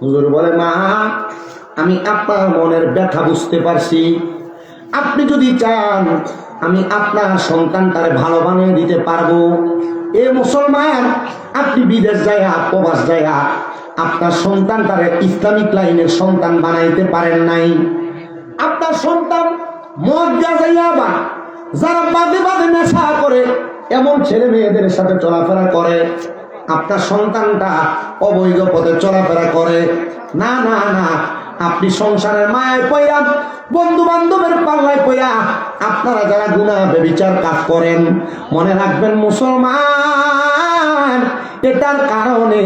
হুজুর বলে, মা আমি আপনার মনের ব্যথা বুঝতে পারছি। আপনি যদি চান আমি আপনার সন্তানটারে ভালো বানিয়ে দিতে পারবো। এ মুসলমান, আপনি বিদেশ যায়া প্রবাস যায়া আপনার সন্তানটারে ইসলামিক লাইনের সন্তান বানাইতে পারেন নাই। আপনার সন্তান মদ গাঁজা বা যারা বাদে বাদে নেশা করে এমন ছেলে মেয়েদের সাথে চলাফেরা করে, আপনার সন্তানটা অবৈধ পথে চলাফেরা করে। না না না, আপনি সংসারের মায়ের পয়া, বন্ধু বান্ধবের পাল্লায় পয়া আপনারা যারা গুনাহ ব্যভিচার কাজ করেন, মনে রাখবেন মুসলমান, এটার কারণে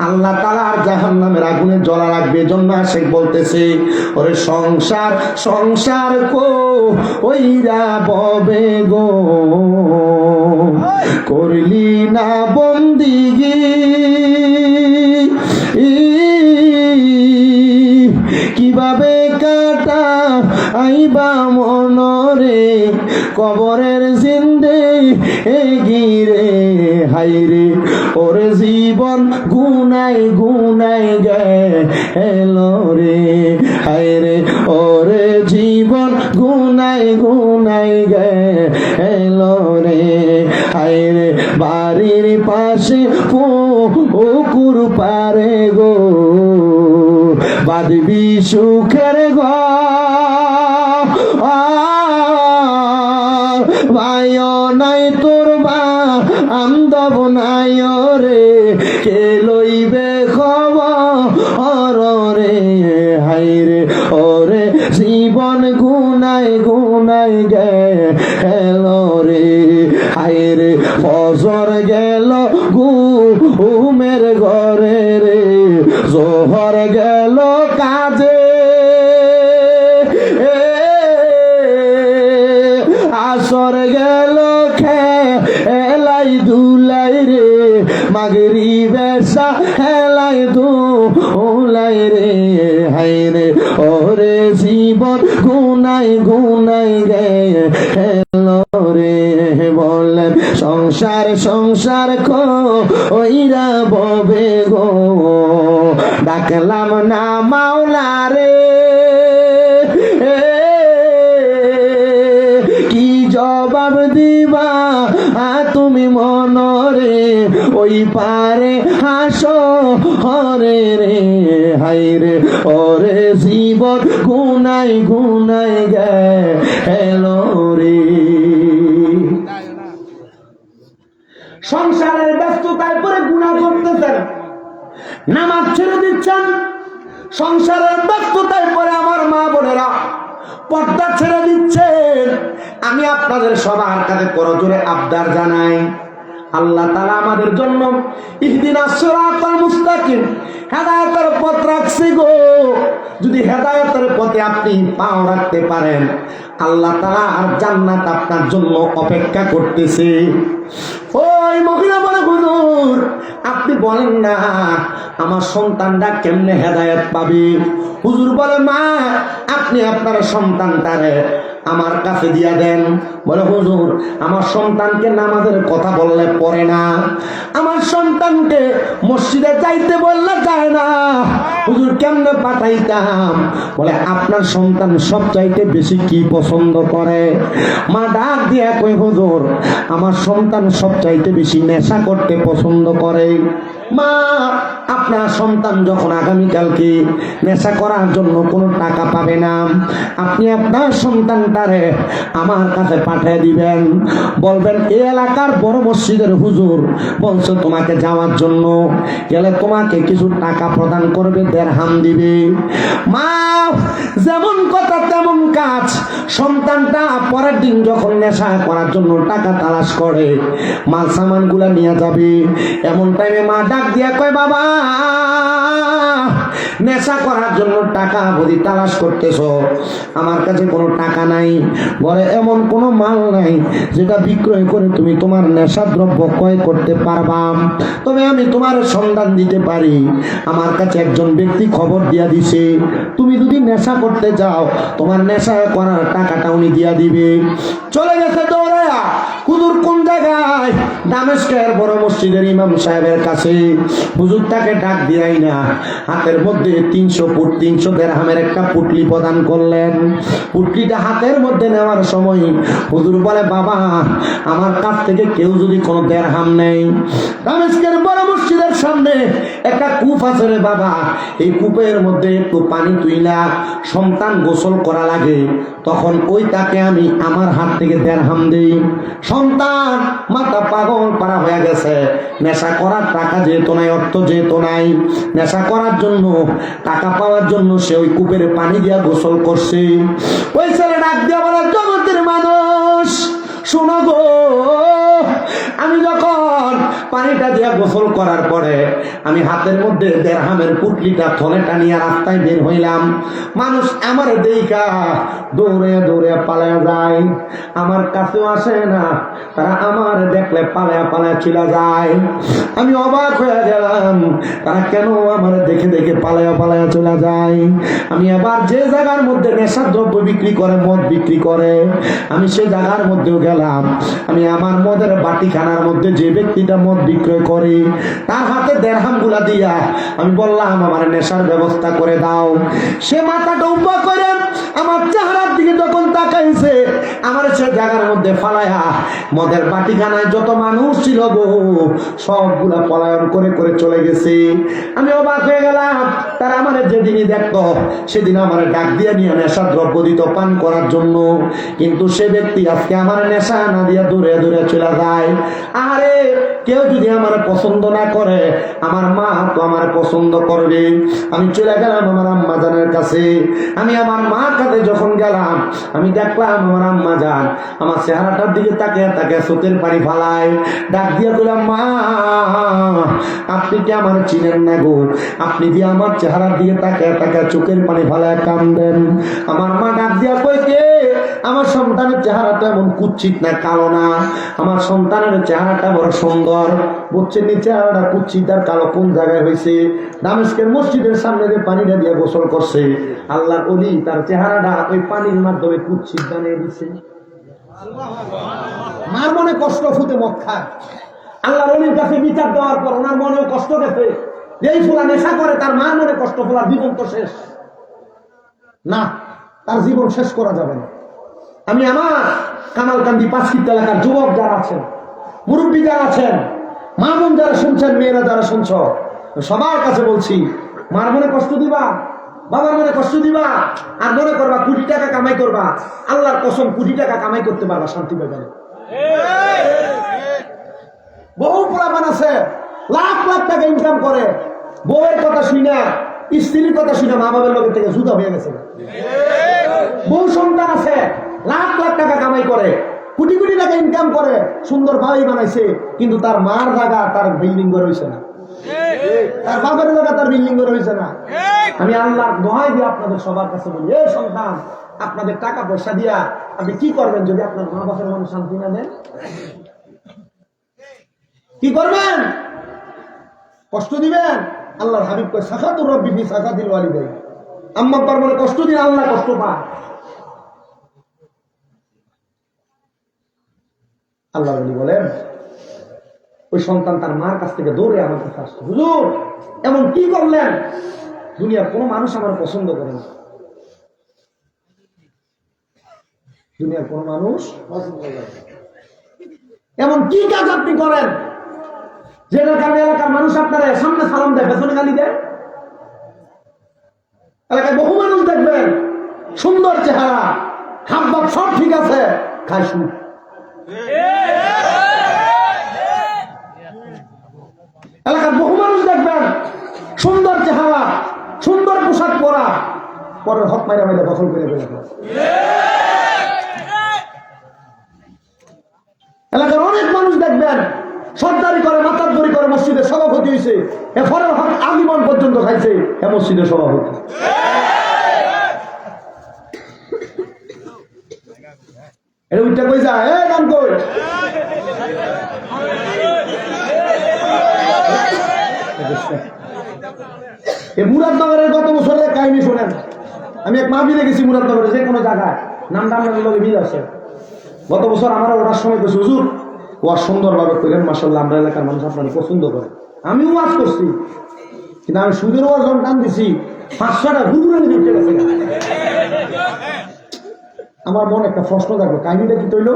আল্লাহ তাআলার জাহান্নামের আগুনে জ্বলা রাখবে। এজন্য সে বলতেছে, ওরে সংসার সংসার কো ওইরা ববে গো, করলি না বন্দিগি, কিভাবে কাটা আইবা মনরে, কবরের জিন্দে গিরে হাইরে, ওরে জীবন গুনাই গুনাই গেল রে হাইরে, ওরে জীবন গুনাই গুনাই গেল রে হাইরে, বাড়ির পাশে পুকুর পারে গো, বাঁধবি সুখের ঘর, ভাই নাই তোর বা আমদব নাই রে, কে লইবে খবর রে হাইরে, ওরে জীবন গুনাই গুনাই গেল রে হাইরে, ফজর গেল ঘুমের ঘরে রে, জোহর গেল কাজে, আসর গেল খেলাই দুলাই রে, মাগরিবে হেলাই দুলাই রে হাইরে, ওরে জীবন গুনাই গুনাই গেল রে। বললেন সংসার সংসার কইরা ববে গো, ডাকলাম না মাওলা রে, কি জবাব দিবা তুমি মনরে, ওই পারে হাসো হরে রে হাইরে, ওরে জীবন গুনাই গুনাই গেল রে। সংসারের ব্যস্ততায় পরে গুনাহ করতেছেন, নামাজ ছেড়ে দিচ্ছেন, সংসারের ব্যস্ততায় পরে আমার মা বোনেরা পর্দা ছেড়ে দিচ্ছেন। আমি আপনাদের সবার কাছে করজোরে আবদার জানাই, আল্লাহ তাআলা আমাদের জন্য ইহদিনাস সিরাতাল মুস্তাকিম হেদায়েতের পথ রাখছি গো। যদি হেদায়েতের পথে আপনি পাও রাখতে পারেন, আল্লাহ তাআলা আর জান্নাত আপনার জন্য অপেক্ষা করতেছে। ওই মহিলা বলে, হুজুর আপনি বলেন না আমার সন্তানটা কেমনে হেদায়েত পাবে? হুজুর বলে, মা আপনি আপনার সন্তানটারে আমার কাছে দিয়া দেন। বলে, হুজুর আমার সন্তানকে নামাজের কথা বললে পড়ে না, আমার সন্তানকে মসজিদে যাইতে বললে যায় না, হুজুর কেমনে পাঠাইতাম? বলে, আপনার সন্তান সবচাইতে বেশি কি পছন্দ করে? মা ডাক দিয়া কই, হুজুর আমার সন্তান সবচাইতে বেশি নেশা করতে পছন্দ করে। মা আপনার সন্তান যখন আগামীকালকে নেশা করার জন্য কোনো টাকা পাবে না, আপনি আপনার সন্তানটারে আমার কাছে পাঠিয়ে দিবেন, বলবেন এই এলাকার বড় মসজিদের হুজুর বলছে তোমাকে যাওয়ার জন্য, গেলে তোমাকে কিছু টাকা প্রদান করবে, দেড়হাম দিবে। মা যেমন কথা তেমন কাজ। সন্তানটা পরের দিন যখন নেশা করার জন্য টাকা তালাশ করে, মাল সামান গুলা নিয়ে যাবে, এমন টাইমে মা ডাক দিয়া কয়, বাবা নেশা করার জন্য টাকা যদি তালাশ করতেছ, আমার কাছে কোনো টাকা নাই, ঘরে এমন কোনো মাল নাই যেটা বিক্রয় করে তুমি তোমার নেশা দ্রব্য ক্রয় করতে পারবা, তবে আমি তোমার সন্ধান দিতে পারি। আমার কাছে একজন ব্যক্তি খবর দিয়া দিছে, তুমি যদি নেশা করতে যাও তোমার নেশা করার টাকাটা উনি দিয়া দিবে। চলে গেছে দৌড়ায়া হুজুর কোন জায়গায়? দামেস্কের বড় মসজিদের ইমাম সাহেবের কাছে। হুজুর তাকে ডাক দিয়াই না, হাতের মধ্যে 300 ফুট 300 দিরহামের একটা পুটলি প্রদান করলেন। পুটলিটা হাতের মধ্যে নেওয়ার সময় হুজুর বলে, বাবা আমার কাছ থেকে কেউ যদি কোনো দিরহাম নেই, দামেস্কের বড় মসজিদের সামনে একটা কূপ আছে রে বাবা, এই কূপের মধ্যে একটু পানি তুইলা সন্তান গোসল করা লাগে, তখন ওই তাকে আমি আমার হাত থেকে দিরহাম দেই। সন্তান মাথা পাগল পারা হয়ে গেছে, নেশা করার টাকা যেহেতু নাই, অর্থ যেহেতু নাই, নেশা করার জন্য টাকা পাওয়ার জন্য সে ওই কূপের পানি দিয়া গোসল করছে। ওই ছেলে ডাক দিয়া বলে, জগতের মানুষ শোনো গো, আমি যখন পানিটা দিয়ে গোসল করার পরে আমি হাতের মধ্যে দিরহামের পুটলিটা থলে টানিয়া রাস্তায় বের হইলাম, মানুষ আমার দেখা দৌড়ে দৌড়ে পালায়া যায়, আমার কাছেও আসে না, তারা আমার দেখলে পালায়া পালায়া চলে যায়। আমি অবাক হয়ে গেলাম, তারা কেন আমার দেখে দেখে পালায়া পালায়া চলে যায়। আমি আবার যে জায়গার মধ্যে নেশার দ্রব্য বিক্রি করে, মদ বিক্রি করে, আমি সেই জায়গার মধ্যেও গেলাম। আমি আমার মদের বাটিখানার মধ্যে যে ব্যক্তিটা মদ বিক্রয় করে তার হাতে দিরহাম গুলা দিয়া আমি বললাম, আমার নেশার ব্যবস্থা করে দাও। সে মাথাটা উপা করে আমার চেহারার দিকে যখন তাকাইছে, আমার সে জায়গার মধ্যে ফালায়া মদের বাটিখানায় যত মানুষ ছিল গো সবগুলা পলায়ন করে করে চলে গেছে। আমি অবাক হয়ে গেলাম, তারা আমার যেদিনই দেখতো সেদিন আমার ডাক দিয়ে নিয়ে নেশা দ্রব্য দিত পান করার জন্য, কিন্তু সে ব্যক্তি আজকে আমার নেশা না দিয়া দূরে দূরে চলে যায়। আরে কেউ যদি আমার পছন্দ না করে, আমার মা তো আমার পছন্দ করবে। আমি চলে গেলাম আমার আম্মা জানের কাছে। আমি আমার মার কাছে যখন গেলাম, আমি দেখলাম আমার আম্মা জান আমার চেহারাটার দিকে তাকে তাকে চোখের পানি ফালায়, ডাক দিয়ে বললাম, মা আপনি কি আমার চিনেন না গো? আপনি দিয়ে আমার চেহারার দিকে তাকে তাকে চোখের পানি ফালায় কান্দেন। আমার মা ডাক দিয়া কই, কে? আমার সন্তানের চেহারাটা এমন কুচ্ছিত না, কালো না, আমার সন্তানের চেহারাটা বড় সুন্দর। বুঝছেন নি চেহারাটা কুচ্ছিত আর কালো কোন জায়গায় হয়েছে? দামেস্কের মসজিদের সামনে যে পানিটা দিয়ে গোসল করছে, আল্লাহর ওলি তার চেহারাটা ওই পানির মাধ্যমে কুচ্ছিত বানিয়ে দিচ্ছে। মার মনে কষ্ট ফুটে মদ খায়, আল্লাহর ওলির কাছে বিচার দেওয়ার পর ওনার মনেও কষ্ট গেছে। যেই ফুলা নেশা করে তার মার মনে কষ্ট, ফুলার জীবন তো শেষ না, তার জীবন শেষ করা যাবে না। আমি আমার কামালকান্দি 5 কিত্তা এলাকার যুবক যারা আছেন, মুরব্বী যারা আছেন, মা বোন যারা শুনছেন, মেয়েরা যারা শুনছ, সবার কাছে বলছি, মার মনে কষ্ট দিবা, বাবার মনে কষ্ট দিবা, আর মনে করবা কোটি টাকা কামাই করবা, আল্লাহর কসম কোটি টাকা কামাই করতে পারবা, শান্তি পাবে না। বহু পোলাপান আছে লাখ লাখ টাকা ইনকাম করে, বউয়ের কথা শুনে, স্ত্রীর কথা শুনে মা বাবার লোকের থেকে জুদা হয়ে গেছে। বহু সন্তান আছে লাখ লাখ টাকা কামাই করে, কোটি কোটি টাকা ইনকাম করে, সুন্দর বাড়ি বানাইছে, কিন্তু তার মার জায়গা তার বিল্ডিং করে হয়েছে না, তার বাবার জায়গা তার বিল্ডিং করে হয়েছে না। আমি আল্লাহর দোহাই দিয়ে আপনাদের সবার কাছে বলি, এই সন্তান আপনাদের টাকা পয়সা দিয়া আপনি কি করবেন যদি আপনার মা বাবার মনে শান্তি না দেন? কি করবেন? কষ্ট দিবেন? আল্লাহর হাবিব কয় সাখাতুর রব্বি ফি সাখাতিল ওয়ালিদাইন, আম্মা আব্বার মনে কষ্ট দিলে আল্লাহ কষ্ট পায়। আল্লাহ বলেন ওই সন্তান তার মার কাছ থেকে দৌড়ে আমার কাছে আসছে, হুজুর এমন কি করলেন? দুনিয়ার কোনো মানুষ আমার পছন্দ করে না, দুনিয়ার কোনো মানুষ পছন্দ করে না। এমন কি কাজ আপনি করেন যেটার কারণে এলাকার মানুষ আপনার সামনে সালাম দেয়, পেছনে গালি দেয়? এলাকায় বহু মানুষ দেখবেন সুন্দর চেহারা, হাব ভাব সব ঠিক আছে, খায় সুদ। এলাকার বহু মানুষ দেখবেন সুন্দর চেহারা, সুন্দর পোশাক পরা, পরের হক মাইরা মাইরা দখল করে ফেলে। এলাকার অনেক মানুষ দেখবেন সর্দারি করে, মাতারদরি করে, মসজিদের সভাপতি হয়েছে, এ ফরের হক আলিমান পর্যন্ত খাইছে, এ মসজিদের সভাপতি। এটা উঠতে কই যায়, এ গান কই মুরাদনগরের গত বছরের কাহিনী শোনেন। আমি এক মাহফিলে গেছি মুরাদনগরে, যে কোনো জায়গায় নাম দামের লগে মিল আছে। গত বছর আমরা ওটার সময় বেশি হুজুর ওয়াজ সুন্দরভাবে করেন, মাশাআল্লাহ আমরা এলাকার মানুষ আপনারা পছন্দ করে। আমি ওয়াজ করছি, কিন্তু আমি সুদের ওয়াজ যখন টান দিছি 500টা ঘুরঘুরে উঠে গেছে। আমার মনে একটা প্রশ্ন থাকলো, কাহিনীটা কি তৈল?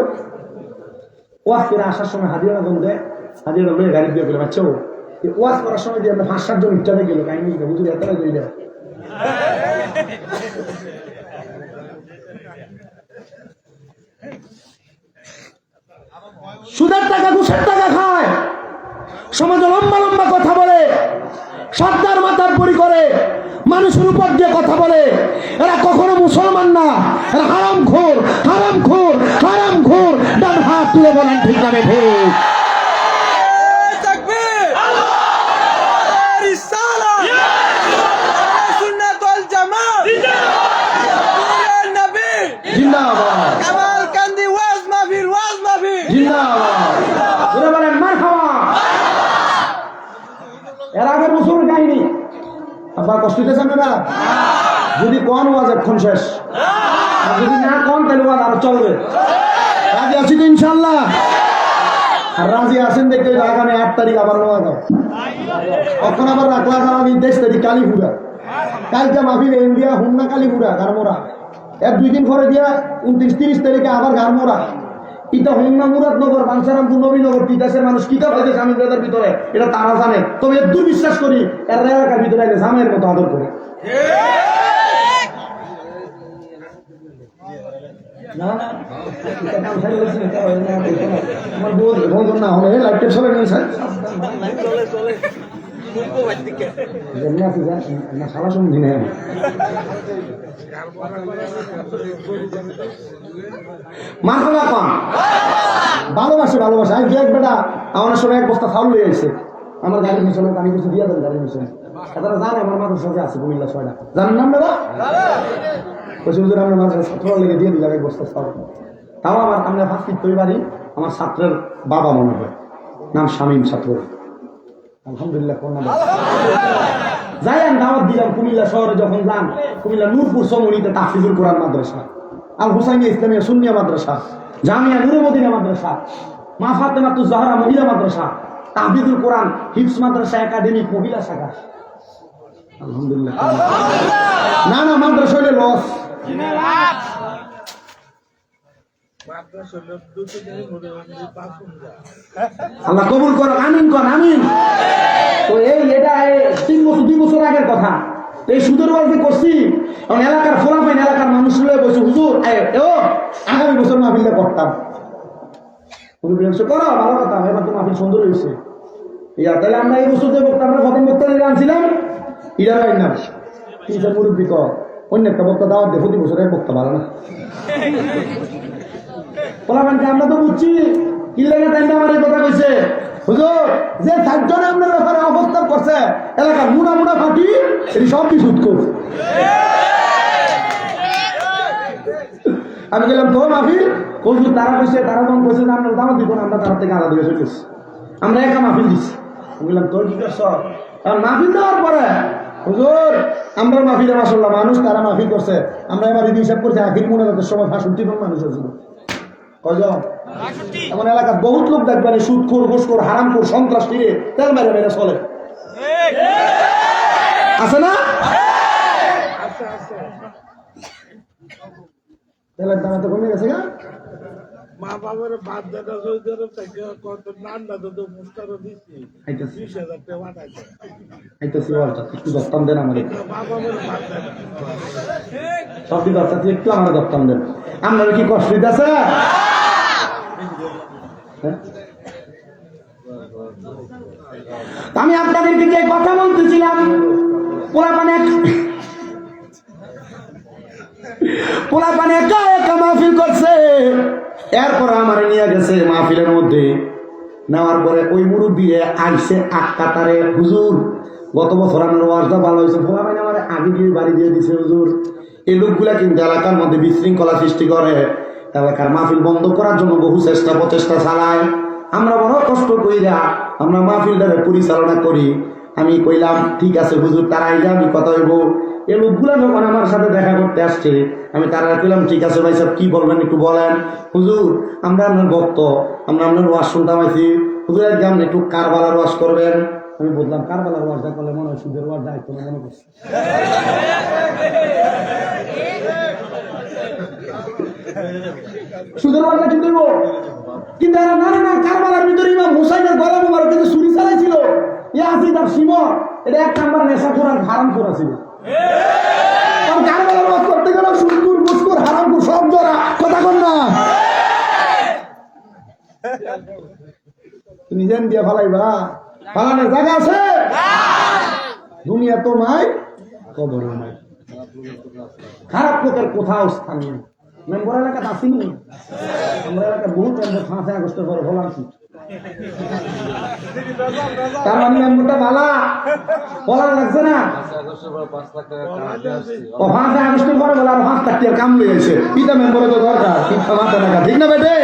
ওয়াজ করে আসার সময় হাজিরা যখন দেয়, হাজিরা লয়ে গাড়ি দিয়ে গেলাম। আচ্ছা ওয়াজ করার সময় দিয়ে আমরা 5-7 জন ইচ্ছাতে গেল, কাহিনীটা হুজুর এতটা গেলে সুদের টাকা ঘুষের টাকা খায়, সমাজে লম্বা লম্বা কথা বলে, সর্দার মাথার পরি করে, মানুষের উপর দিয়ে কথা বলে। এরা কখনো মুসলমান না, এরা হারামখোর, হারামখোর, হারামখোর। ডান হাত তুলে বলেন ঠিক না ঠিক? এর আগের বছর কাহিনী আপনার কষ্ট দিতেছেন না? যদি কন ওয়াজ এখন শেষ, আর যদি না কন তাহলে ওয়াজ আর চলবে। রাজি আছি তো ইনশাল্লাহ? আর রাজি আছেন দেখতে আগামী 8 তারিখ আবার নেওয়া যাও, তখন আবার রাখলাম আগামী 23 তারিখ কালীপুরা। কালকে মাহফিল ইন্ডিয়া হুমনা কালীপুরা গারমোড়া, এর 2 দিন পরে দিয়া 29-30 তারিখে আবার গারমোড়া। এটা হোমনা মুরাদনগর, বাঞ্ছারামপুর, নবীনগর, তিতাসের মানুষ কিতাব হয়েছে স্বামী ব্রাদার ভিতরে, এটা তারা জানে। তবে এর দুর্বিশ্বাস করি এর এলাকার ভিতরে আগে জামের মতো আদর করে আমার বউ না হলে লাইটের চলে নিয়েছে সারা সময় দিনে মার্কা কম ভালোবাসে, ভালোবাসে। আমি দেখ বেটা আমার সময় 1 বস্তা চাউল লয়ে আসছে আমার গাড়ির মিশনে, আমি কিছু দিয়ে দেন গাড়ির মিশনে। তারা জানে আমার মাথার সাথে আছে কুমিল্লা 6টা, জানেন নাম দাদা? বলছি হুজুর আমরা মাথার ছাত্র লেগে দিয়ে দিলাম 1 বস্তা চাউল। তাও আমার আমরা ফাঁকি তৈরি বাড়ি, আমার ছাত্রের বাবা মনে হয়, নাম শামীম ছাত্র। আলহামদুলিল্লাহ কোন নাম যাই আমি দাওয়াত দিলাম কুমিল্লা শহরে। যখন যান কুমিল্লা নূরপুর সমনিতে তাহফিজুল কোরআন মাদ্রাসা, আল হুসাইনিয়া ইসলামিয়া সুন্নিয়া মাদ্রাসা, জামিয়া নূরে মদিনা মাদ্রাসা, মা ফাতেমাতুজ জাহরা মহিলা মাদ্রাসা, তাহফিজুল কোরআন হিফজ মাদ্রাসা একাডেমিক মহিলা শাখা। আলহামদুলিল্লাহ। না না মাদ্রাসা হইলে লস। আল্লাহ কবুল কর, আমিন কর, আমিন। তো এটা 2 বছর আগের কথা। এই সুদের ওয়াজে করছি, কারণ এলাকার ফোলাফাইন এলাকার মানুষ বলছে হুজুর আগামী বছর মাহফিলটা করতাম। করো ভালো কথা, এবার তো মাহফিল সুন্দর হয়েছে। তাহলে আমরা এই বছর যে বক্তা আমরা প্রথম বক্তা আনছিলাম ইরা পাই না, 3 মুরব্বী কর অন্য একটা বক্তা দাওয়াত দিয়ে প্রতি বছর এক বক্তা ভালো না। ফোলাফাইনকে আমরা তো বুঝছি কি লাগে, তাই আমার এই কথা কইছে হুজুর যে 4 জনে আপনার ব্যাপারে অবস্থান করছে এলাকার মুড়া মুড়া পার্টি এটি সব কিছু করছে। আমি গেলাম তো মাহফিল হুজুর, তারা কইছে, তারা যখন কইছে আমরা দাওয়াত দিব না, আমরা তার থেকে আলাদা হয়ে চলেছি, আমরা একা মাহফিল দিচ্ছি। আমি বললাম তোর কি করছ? কারণ মাহফিল দেওয়ার পরে হুজুর আমরা মাহফিলে মাসাল্লাহ মানুষ, তারা মাহফিল করছে, আমরা এবার ঈদ হিসাব করছি আখির মুনাজাতের সময় 65 জন মানুষ হয়েছিল। কয়জন? আমার এলাকার বহুত লোক দেখবেন সুদখোর, ঘুষখোর, হারামখোর, সন্ত্রাস ফিরে তেল মেরে মেরে চলে, আছে না? তেলের দাম এত কমে গেছে না? মা বাবার বাদ দাদা কত নান্ডা তো মুস্তারও দিছি 20,000 টাকা বানাইছে। আইতাছি বলটা একটু দস্তান দেন আমারে, মা বাবার বাদ দাদা সব দিন বাচ্চা একটু আমারে দস্তান দেন। আপনারা কি কষ্ট দিতেছে? আমি আপনাদেরকে যে কথা বলতেছিলাম, পোলাপানে একা একা মাহফিল করছে। এরপর আমার নিয়ে গেছে মাহফিলের মধ্যে, নেওয়ার পরে ওই মুরব্বী আইসে 8 কাতারে হুজুর গত বছর আমার ওয়াজটা ভালো হয়েছে, পোলাপানে আমার আগে দিয়ে বাড়ি দিয়ে দিছে হুজুর। এই লোকগুলা কিন্তু এলাকার মধ্যে বিশৃঙ্খলা সৃষ্টি করে, এলাকার মাহফিল বন্ধ করার জন্য বহু চেষ্টা প্রচেষ্টা চালায়। আমরা বড় কষ্ট কইরা আমরা মাহফিলটাকে পরিচালনা করি। আমি কইলাম ঠিক আছে হুজুর, তারা আইলে আমি কথা হইব, এই লোকগুলা যখন আমার সাথে দেখা করতে আসছে, আমি তারা পেলাম, ঠিক আছে ভাই সাহেব কি বলবেন একটু বলেন। হুজুর আমরা আপনার ভক্ত, আমরা আপনার ওয়াজ শুনতাম আছি, হুজুর একদম একটু কারবালার ওয়াজ করবেন। আমি বললাম কারবালার ওয়াজটা করলে মনে হয় সুদের ওয়াজ দায়িত্ব মনে করছি। সুদের ওয়াজটা কি করবো? কিন্তু না না না, কারবালার ভিতরে ইমাম হুসাইনের গলা মোবারক কিন্তু ছুরি চালাইছিল, ইয়াজিদ আর শিমর, এটা এক নাম্বার নেশাখোর আর হারামখোর ছিল। কারবালার ওয়াজ করতে গেলে সুদখোর, ঘুষখোর, হারামখোর সব জড়া, কথা কন না। তুমি জেন দিয়ে ফালাইবা, ফালানোর জায়গা আছে? দুনিয়া তো নাই, কবর নাই। খারাপ লোকের কোথাও স্থান নেই। মেম্বর এলাকাতে আসিনি, আমরা এলাকায় বহু মেম্বর 5 আগস্টের পরে হলাম। তার মানে মেম্বরটা ভালা বলা লাগছে না। 5 আগস্টের পরে বলে আর 5 টাকার কাম লেগেছে, এটা মেম্বরের তো দরকার, 5 টাকা, ঠিক না বেটে?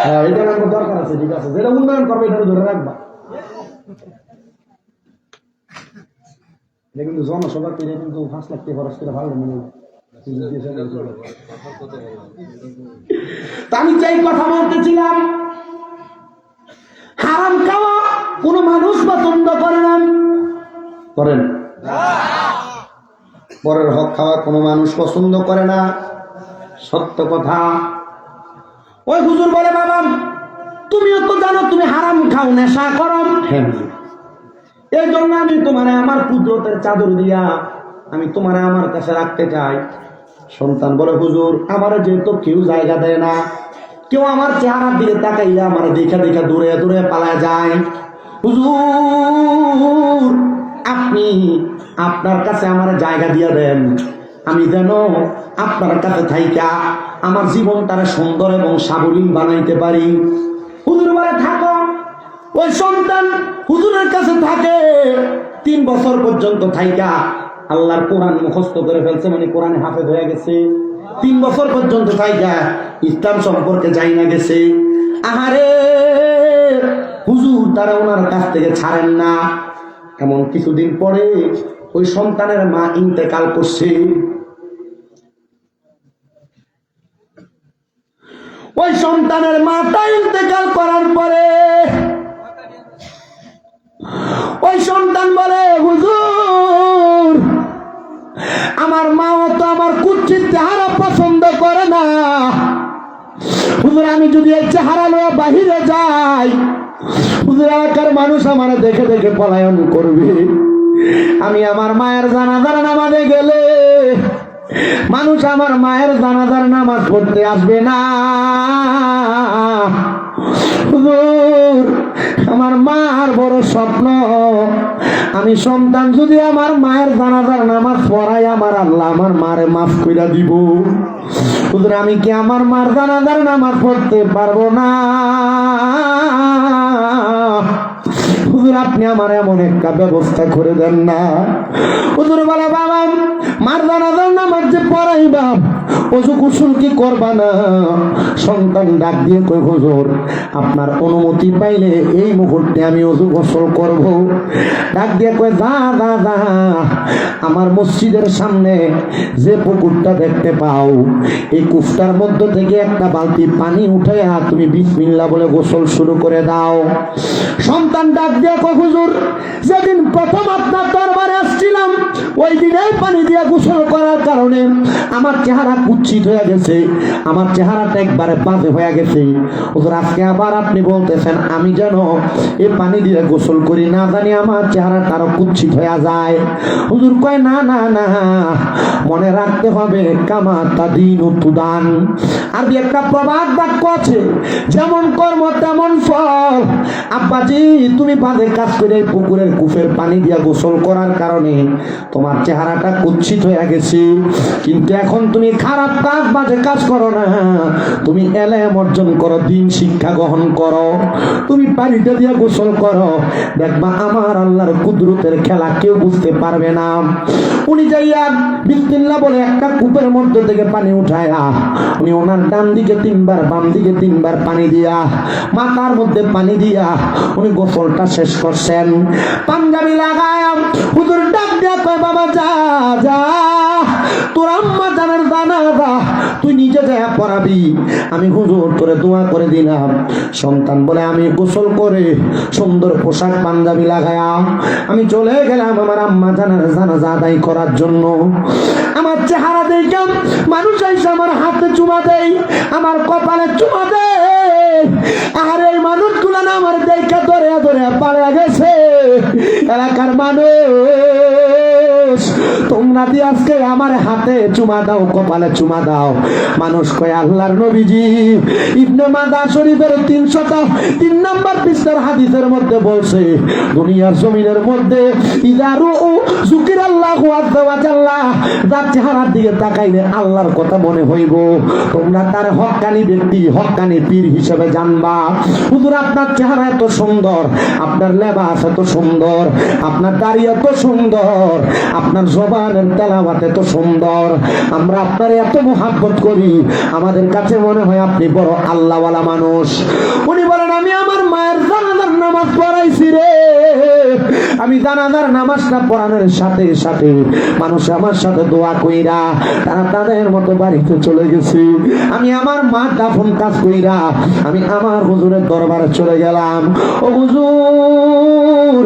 হ্যাঁ, এটা মেম্বর দরকার আছে, ঠিক আছে। যেটা উন্নয়ন করবে এটা ধরে রাখবা। এটা কিন্তু জনসভা করে কিন্তু 5 লাখ টাকা খরচ করে ভালো মনে হয়। আমি চাই কথা বলতেছিলাম, হারাম খাওয়া কোন মানুষ পছন্দ করে না, করেন? পরের হক খাওয়া কোন মানুষ পছন্দ করে না, সত্য কথা। ওই হুজুর বলে, বাবা তুমিও তো জানো তুমি হারাম খাও, নেশা করো। হ্যাঁ, এই জন্য আমি তোমার আমার কুদরতের চাদর দিয়া আমি তোমার আমার কাছে রাখতে চাই। সন্তান বলে, হুজুর আমার যেহেতু কেউ জায়গা দেয় না, কেউ আমার চেহারার দিকে তাকাইয়া আমার দেখা দেখা দূরে দূরে পালা যায়, হুজুর আপনি আপনার কাছে আমার জায়গা দিয়ে দেন, আমি যেন আপনার কাছে থাইকা আমার জীবনটারে সুন্দর এবং সাবলীল বানাইতে পারি। হুজুর বলে, থাকো। ওই সন্তান হুজুরের কাছে থাকে 3 বছর পর্যন্ত থাইকা আল্লাহর কোরআন মুখস্থ করে ফেলছে, মানে কোরআনে হাফেজ হয়ে গেছে। 3 বছর পর্যন্ত থাইকা ইসলাম সম্পর্কে জানি না গেছে। আহারে হুজুর তারা ওনার কাছ থেকে ছাড়েন না। এমন কিছুদিন পরে ওই সন্তানের মা ইন্তেকাল করছে। ওই সন্তানের মাটা ইন্তেকাল করার পরে ওই সন্তান বলে, হুজুর আমার মাও তো আমার কুচ্ছিত চেহারা পছন্দ করে না, হুজুর আমি যদি এই চেহারা লয়ে বাহিরে যাই, হুজুর এলাকার মানুষ আমার দেখে দেখে পলায়ন করবে। আমি আমার মায়ের জানাজার নামাজে গেলে মানুষ আমার মায়ের জানাজার নামাজ পড়তে আসবে না। হুজুর আমার মার বড় স্বপ্ন, আমি সন্তান যদি আমার মায়ের জানাজার নামাজ পড়াই, আমার আল্লাহ আমার মারে মাফ কইরা দিব। হুজুর আমি কি আমার মার জানাজার নামাজ পড়তে পারবো না? হুজুর আপনি আমার এমন একটা ব্যবস্থা করে দেন না। হুজুর বলে, বাবা মার জানাজার নামাজ যে পড়াইবা, ওযু গোসল কি করবা না? সন্তান ডাক দিয়ে কই, হুজুর আপনার অনুমতি পাইলে এই মুহূর্তে আমি ওযু গোসল করব। ডাক দিয়ে কই, যা যা যা, আমার মসজিদের সামনে যে পুকুরটা দেখতে পাও, এই কুফটার মধ্য থেকে একটা বালতি পানি উঠাইয়া তুমি বিসমিল্লাহ বলে গোসল শুরু করে দাও। সন্তান ডাক দিয়ে কই, হুজুর যেদিন প্রথম আপনার দরবারে আসছিলাম ওই দিনেই পানি দিয়ে গোসল করার কারণে আমার চেহারা কুৎসিত হয়ে গেছে, আমার চেহারাটা একবারে বাজে হয়ে গেছে। হুজুর আজকে আবার আপনি বলতেছেন আমি যেন এই পানি দিয়ে গোসল করি, না জানি আমার চেহারাটা আরো কুৎসিত হয়ে যায়। হুজুর কয়, না না না, মনে রাখতে হবে কামা তাদিনু তুদান। আর একটা প্রবাদ বাক্য আছে, যেমন কর্ম তেমন ফল। আব্বাজি তুমি বাজে কাজ করে পুকুরের কুফের পানি দিয়া গোসল করার কারণে তোমার চেহারাটা কুৎসিত হয়ে গেছে, কিন্তু এখন তুমি খারাপ কাজ বাজে কাজ করো না, তুমি এলেম অর্জন করো, দিন শিক্ষা গ্রহণ করো, তুমি পানিটা দিয়া গোসল করো, দেখবা আমার আল্লাহর কুদরতের খেলা কেউ বুঝতে পারবে না। উনি যাইয়া বিসমিল্লাহ বলে একটা কূপের মধ্যে থেকে পানি উঠায়া উনি ওনার ডান দিকে 3 বার বাম দিকে 3 বার পানি দিয়া মাথার মধ্যে পানি দিয়া উনি গোসলটা শেষ করছেন। পাঞ্জাবি লাগায়া হুজুর ডাক দিয়া কয়, বাবা যা যা তোর আম্মা জানের জানাজা তুই নিজে যা পড়াবি, আমি হুজুর তোরে দোয়া করে দিলাম। সন্তান বলে আমি গোসল করে সুন্দর পোশাক পাঞ্জাবি লাগায়া আমি চলে গেলাম আমার আম্মা জানের জানাজা আদায় করার জন্য। আমার চেহারা দেখে মানুষ এসে আমার হাতে চুমা দেয়, আমার কপালে চুমা দেয়। আর এই মানুষগুলো না আমার দেখে ধরে ধরে পালিয়ে গেছে। এলাকার মানুষ তোমরা দিয়ে আজকে আমার হাতে চুমা দাও, কপালে চুমা দাও। মানুষ কয় আল্লাহর নবীজি ইবনে মাদা শরীফের 303 নম্বর পৃষ্ঠার হাদিসের মধ্যে বলছে, দুনিয়ার জমিনের মধ্যে ইদারু যুকিরাল্লাহু আযজা ওয়া জাল্লা, যার চেহারার দিকে তাকাইলে আল্লাহর কথা মনে হইব, তোমরা তার হক্কানি ব্যক্তি, হক্কানি পীর হিসেবে জানবা। হুজুর আপনার চেহারা এত সুন্দর, আপনার লেবাস এত সুন্দর, আপনার দাড়ি এত সুন্দর, আপনার জবানের তেলাওয়াত এত সুন্দর, আমরা আপনার এত মুহাব্বত করি, আমাদের কাছে মনে হয় আপনি বড় আল্লাহওয়ালা মানুষ। উনি বলেন আমি আমার মায়ের জানাজার নামাজ পড়াইছি রে, আমি জানাজার নামাজটা পড়ানোর সাথে সাথে মানুষ আমার সাথে দোয়া কইরা তারা তাদের মতো বাড়িতে চলে গেছে। আমি আমার মা দাফন কাজ কইরা আমি আমার হুজুরের দরবারে চলে গেলাম। ও হুজুর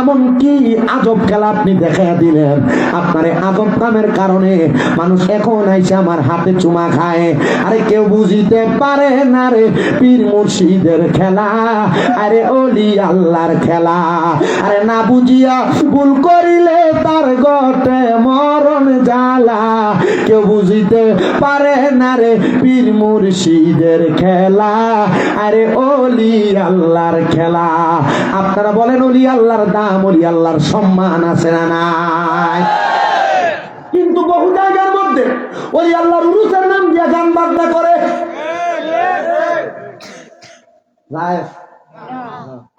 এমন কি আজব খেলা আপনি দেখাইয়া দিলেন, আপনার আজব কামের কারণে মানুষ এখন আইসে আমার হাতে চুমা খায়। আরে কেউ বুঝিতে পারে না রে পীর মুর্শিদের খেলা, আরে ওলি আল্লাহর খেলা। আরে না বুঝিয়া ভুল করিলে তার গটে মরণ জ্বালা, কেউ বুঝিতে পারে না রে পীর মুর্শিদের খেলা, আরে ওলি আল্লাহর খেলা। আপনারা বলেন ওলি আল্লাহর দাম, ওলি আল্লাহর সম্মান আছে না নাই? কিন্তু বহু জায়গার মধ্যে ওলি আল্লাহর উরুসের নাম দিয়ে গান বাজনা করে।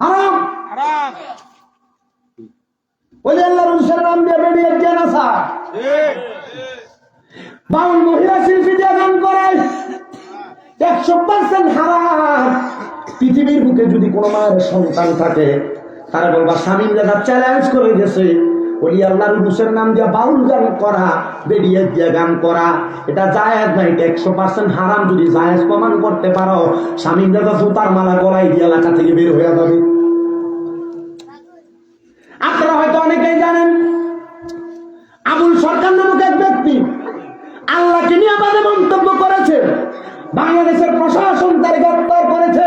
হারাম ওলি আল্লাহর উরুসের নাম দিয়ে বেরিয়ে যায় না স্যার। বাউল মহিলা শিল্পী দিয়ে গান করায়, 100% হারাম। পৃথিবীর বুকে যদি কোনো মায়ের সন্তান থাকে তারা বলবা স্বামী দাদা চ্যালেঞ্জ করে গেছে, ওলি আল্লাহর উরুসের নাম দিয়ে বাউল গান করা, বেরিয়ে দিয়ে গান করা, এটা জায়েজ নাই, 100% হারাম। যদি জায়েজ প্রমাণ করতে পারো, স্বামী দাদা জুতার মালা গলায় দিয়ে এলাকা থেকে বের হয়ে যাবে। আপনারা হয়তো অনেকেই জানেন আবুল সরকার নামক এক ব্যক্তি আল্লাহকে নিয়ে বাজে মন্তব্য করেছে, বাংলাদেশের প্রশাসন তার গ্রেফতার করেছে।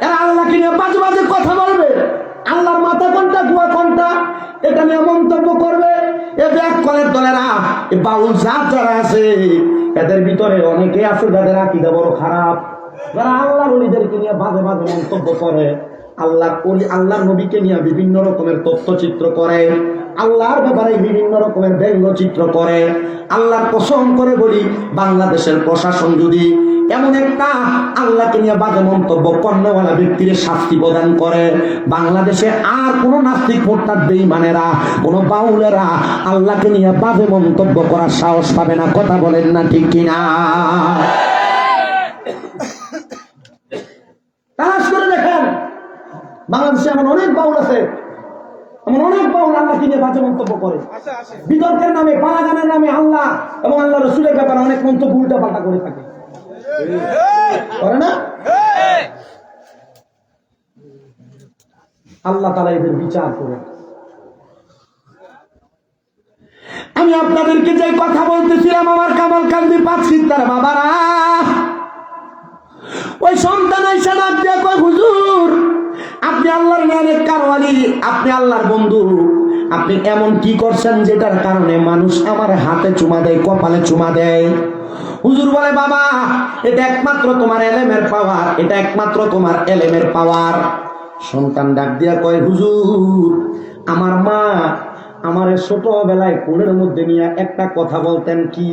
এরা আল্লাহকে নিয়ে বাজে বাজে কথা বলবে, আল্লাহর মাথা কোনটা গুয়া কোনটা এটা নিয়ে মন্তব্য করবে। এ ব্যাক কলের দলেরা, এ বাউল জাত যারা আছে এদের ভিতরে অনেকে আছে যাদের আকীদা বড় খারাপ, যারা আল্লাহর ওলিদেরকে নিয়ে বাজে বাজে মন্তব্য করে, আল্লাহর নবীকে নিয়ে বিভিন্ন রকমের তথ্যচিত্র করে, আল্লাহর ব্যাপারে বিভিন্ন রকমের ব্যঙ্গচিত্র করে। আল্লাহর কসম করে বলি, বাংলাদেশের প্রশাসন যদি এমন একটা আল্লাহকে নিয়ে বাজে মন্তব্য কর্ণওয়ালা ব্যক্তির শাস্তি প্রদান করে, বাংলাদেশে আর কোন নাস্তিক মোরতাদ বেঈমানেরা, কোন বাউলেরা আল্লাহকে নিয়ে বাজে মন্তব্য করার সাহস পাবে না। কথা বলেন না ঠিক কিনা? তালাশ করে দেখেন, বাংলাদেশে এমন অনেক বাউল আছে, এমন অনেক বাউল আল্লাহকে নিয়ে বাজে মন্তব্য করে, বিতর্কের নামে, পালাগানের নামে আল্লাহ এবং আল্লাহ রসুলের ব্যাপারে অনেক মন্তব্য উল্টা পাল্টা করে থাকে, করে না? আল্লাহ তাআলা এদের বিচার করে। আমি আপনাদেরকে যে কথা বলতেছিলাম, আমার কামাল কান্দি পাঁচশিত্তার বাবারা, ওই সন্তান এসে ডাক দিয়ে কয় হুজুর আপনি আল্লাহর নেক কারওয়ালি, আপনি আল্লাহর বন্ধু, আপনি এমন কি করছেন যেটার কারণে মানুষ আমার হাতে চুমা দেয়, কপালে চুমা দেয়? হুজুর বলে বাবা এটা একমাত্র তোমার এলেমের পাওয়ার, এটা একমাত্র তোমার এলেমের পাওয়ার। সন্তান ডাক দিয়া কয় হুজুর আমার মা আমার ছোটবেলায় কোলের মধ্যে নিয়ে একটা কথা বলতেন, কি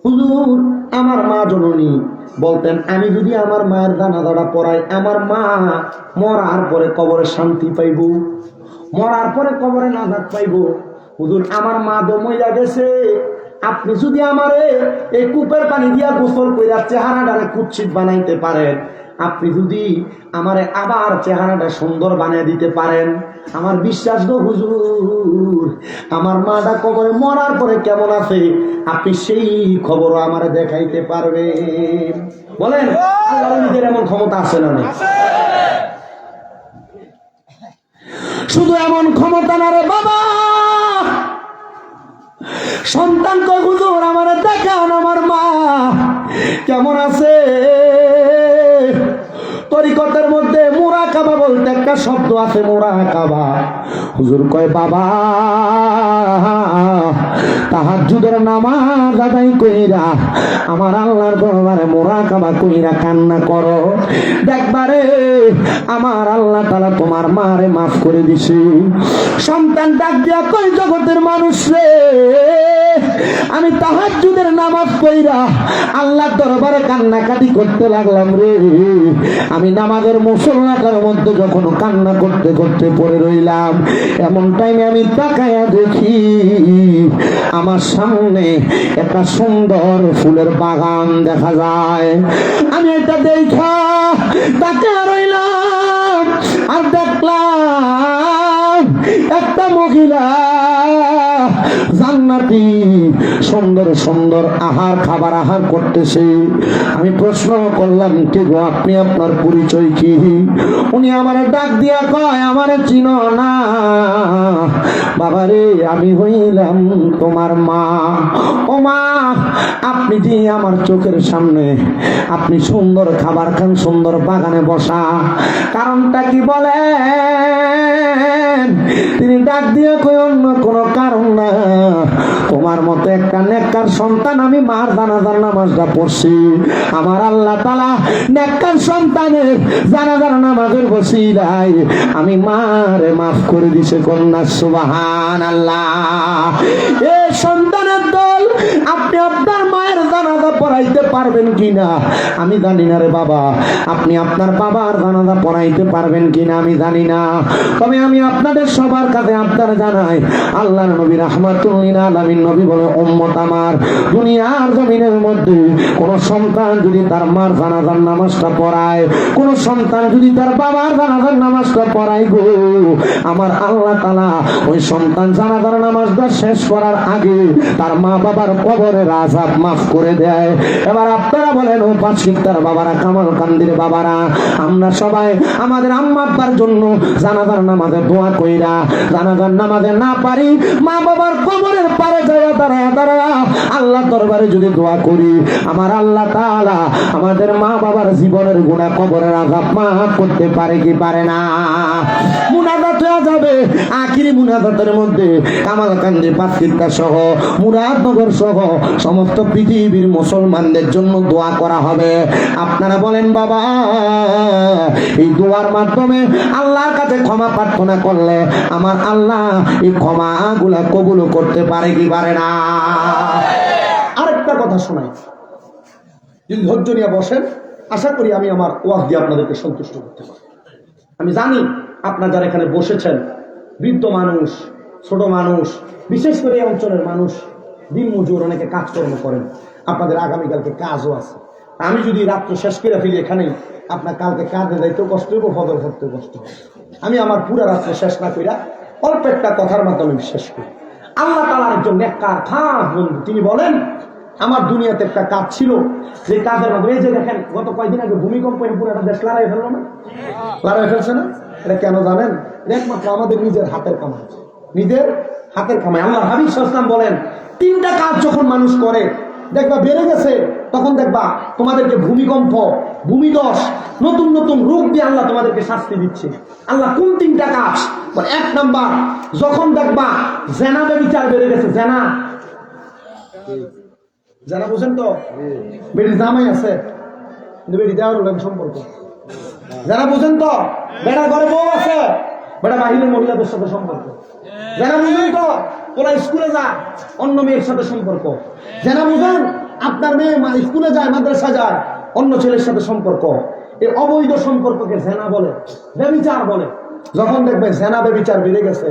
হুজুর? আমার মা জননী বলতেন আমি যদি আমার মায়ের জানাজাটা পড়াই, আমার মা মরার পরে কবরে শান্তি পাইব, মরার পরে কবরে নাজাত পাইব। হুজুর আমার মা দমইয়া গেছে, আপনি যদি আমারে এই কূপের পানি দিয়া গোসল কইরা চেহারাটারে কুৎসিত বানাইতে পারেন, আপনি যদি আমারে আবার চেহারাটা সুন্দর বানিয়ে দিতে পারেন, আমার বিশ্বাস গো হুজুর, আমার মাটা কবরে মরার পরে কেমন আছে আপনি সেই খবরও আমারে দেখাইতে পারবেন? বলেন আল্লাহর নিজের এমন ক্ষমতা আছে না? শুধু এমন ক্ষমতা না রে বাবা, সন্তান কই হুজুর আমারে দেখান আমার মা কেমন আছে। তরিকতের মধ্যে মুরাকাবা বলতে একটা শব্দ আছে, মুরাকাবা। হুজুর কয় বাবা তাহাজ্জুদের নামাজ আদায় কইরা আমার আল্লাহর দরবারে মুরাকাবা কইরা কান্না করো, দেখবারে আমার আল্লাহ তাআলা তোমার মারে মাফ করে দিছে। সন্তান ডাক দিয়া কই জগতের মানুষ রে, আমি তাহাজ্জুদের নামাজ কইরা আল্লাহর দরবারে কান্নাকাটি করতে লাগলাম রে। আমি নামাজের মুসল্লাটার মধ্যে যখন কান্না করতে করতে পড়ে রইলাম, এমন টাইমে আমি তাকায়া দেখি আমার সামনে একটা সুন্দর ফুলের বাগান দেখা যায়। আমি এটা দেখা তাকায়া রইলাম আর দেখলাম একটা মহিলা জান্নাতি সুন্দর সুন্দর খাবার আহার করতেছে। আমি প্রশ্ন করলাম কে গো আপনি, আপনার পরিচয় কি? উনি আমার ডাক দিয়া কয় আমারে চিনো না বাবারে, আমি হইলাম তোমার মা। ও মা, আপনি যে আমার চোখের সামনে আপনি সুন্দর খাবার খান, সুন্দর বাগানে বসা, কারণটা কি বলেন? তিনি ডাক দিয়ে কই অন্য কোনো কারণ না, তোমার মতো একটা নেককার সন্তান আমি মার জানাজার নামাজটা পড়ছি, আমার আল্লাহ তাআলা নেককার সন্তানের জানাজার নামাজের ওসিলায় আমি মারে মাফ করে দিছে। কন্যা সুবহানাল্লাহ। এ সন্তানের দল, আপনি আপনার মায়ের জানাজা পড়াইতে পারবেন কিনা আমি জানি না রে বাবা, আপনি আপনার বাবার জানাজা পড়াইতে পারবেন কিনা আমি জানি না, তবে আমি আপনাদের সবার কাছে আপনারা জানাই আল্লাহর নবী রাহমাতুল লিল আলামিন নবী বলে উম্মত আমার, দুনিয়ার জমিনের মধ্যে কোন সন্তান যদি তার মার জানাজার নামাজটা পড়ায়, কোন সন্তান যদি তার বাবার জানাজার নামাজটা পড়ায় গো, আমার আল্লাহ তাআলা ওই সন্তান জানাজার নামাজটা শেষ করার আগে তার মা বাবার কবরের আযাব মাফ করে দেয়। এবার আপনারা বলেন ও পাঁচশিকতার বাবারা, কামাল কান্দির বাবারা, আমরা সবাই আমাদের আম্মা আব্বার জন্য জানাজার নামাজে দোয়া কইরা জানাজার নামাজে না পারি মা বাবার কবরের পারে যায় দাঁড়ায় দাঁড়ায় আল্লাহ দরবারে যদি দোয়া করি, আমার আল্লাহ তাআলা আমাদের মা বাবার জীবনের গুনাহ কবরের আযাব মাফ করতে পারে কি পারে না? মুনাজাত হয়ে যাবে, আখিরি মুনাজাতের মধ্যে কামালকান্দি পাঁচশিকতা সহ মুরাদনগর সহ সমস্ত পৃথিবীর মুসলমানদের জন্য দোয়া করা হবে। আপনারা বলেন বাবা, এই দোয়ার মাধ্যমে আল্লাহর কাছে ক্ষমা প্রার্থনা করলে আমার আল্লাহ এই ক্ষমাগুলা কবুল করতে পারে কি পারে না? আরেকটা কথা শোনাই, যদি ধৈর্য নিয়ে বসেন আশা করি আমি আমার ওয়াজ দিয়ে আপনাদেরকে সন্তুষ্ট করতে পারি। আমি জানি আপনারা যারা এখানে বসেছেন বৃদ্ধ মানুষ, ছোট মানুষ, বিশেষ করে এই অঞ্চলের মানুষ দিন মজুর, অনেকে কাজকর্ম করেন, আপনাদের আগামীকালকে কাজও আছে। আমি যদি রাত্র শেষ করে ফেলি এখানেই, আপনার কালকে কাজে যাইতেও কষ্ট হইব, ফজর করতেও কষ্ট হবে। আমি আমার পুরো রাত্র শেষ না কইরা অল্প একটা কথার মাধ্যমে শেষ করি। আল্লাহ তাআলার একজন নেককার খাস বন্ধু, তিনি বলেন আমার দুনিয়াতে একটা কাজ ছিল, যে কাজের মাধ্যমে এই যে দেখেন গত কয়েকদিন আগে ভূমিকম্প পুরো একটা দেশ লড়াই ফেললো না, লড়াই ফেলছে না? এটা কেন জানেন? একমাত্র আমাদের নিজের হাতের কামাই, নিজের হাতের কামাই। আল্লাহর হাবিব সাল্লাল্লাহু আলাইহি ওয়াসাল্লাম বলেন তিনটা কাজ যখন মানুষ করে দেখবা বেড়ে গেছে, তখন দেখবা তোমাদেরকে ভূমিকম্প, ভূমিধস, নতুন নতুন রূপ দিয়ে আল্লাহ তোমাদেরকে শাস্তি দিচ্ছে। আল্লাহ কোন তিনটা কাজ? এক নাম্বার, যখন দেখবা জেনা ব্যভিচার বেড়ে গেছে, জেনা, জেনা বুঝেন তো, বেড়ি জামাই আছে কিন্তু বেড়ি দেওয়ার লাগে সম্পর্ক, জেনা বুঝেন তো, বেড়া ঘরে বউ আছে, বেড়া বাহিরের মহিলাদের সাথে সম্পর্ক, জেনা বুঝেন তো, ওরা স্কুলে যায় অন্য মেয়ের সাথে সম্পর্ক, জেনা বুঝেন আপনার মেয়ে স্কুলে যায় মাদ্রাসা যায় অন্য ছেলের সাথে সম্পর্ক, এই অবৈধ সম্পর্ককে জেনা বলে, ব্যভিচার বলে। যখন দেখবে জেনা ব্যভিচার বেড়ে গেছে,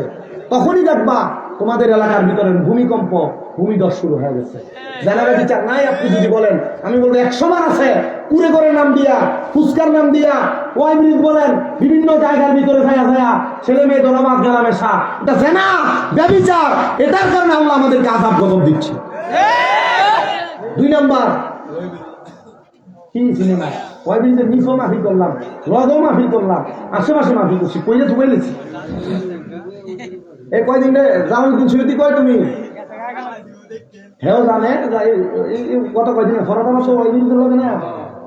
তখনই দেখবা তোমাদের এলাকার ভিতরে ভূমিকম্প, ভূমিধস শুরু হয়ে গেছে। জেনা ব্যভিচার নাই আপনি যদি বলেন, আমি বলবো 100 বার আছে, কুড়ে করে নাম দিয়া, ফুচকার নাম দিয়া, ওয়াই ব্রিজ বলেন, বিভিন্ন জায়গার ভিতরে ছায়া ছেলে মেয়ে দোলামাজ মেলামেশা, এটা জেনা, ব্যভিচার। এটার কারণে আল্লাহ আমাদেরকে আযাব গজব দিচ্ছে। 2 নাম্বার কি সিনেমা, ওয়াই ব্রিজের নিচেও মাফি করলাম, রদও মাফি করলাম, আশেপাশে মাফি করছি, কইলে তো বলেছি। এই কয়দিন জামালউদ্দিন সৈয়দি কয় তুমি হেও জানে কত কয়দিন ফরাদামা তো ওই দিন লাগে না,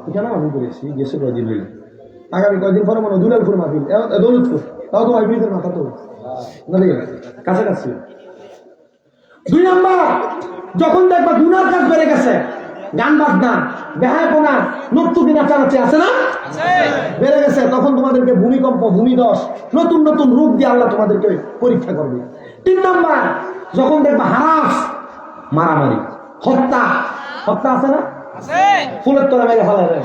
এখানে মাফি করেছি গেছে কয়দিন হইল, আগামী কয়দিন পরে মনে দুলালপুর মাফিল, দৌলতপুর, তাও তো ওয়াইফিদের মাথা তো কাছাকাছি। 2 নাম্বার, যখন দেখবা গুনার কাজ বেড়ে গেছে, গান বাজনা, বেহায়াপনা, নর্তকী নাচানাচি আছে না, বেড়ে গেছে, তখন তোমাদেরকে ভূমিকম্প, ভূমিধস, নতুন নতুন রূপ দিয়ে আল্লাহ তোমাদেরকে পরীক্ষা করবে। 3 নাম্বার, যখন দেখবা হারাস, মারামারি, হত্যা, হত্যা আছে না, ফুলের তলা মেরে ফেলা যায়,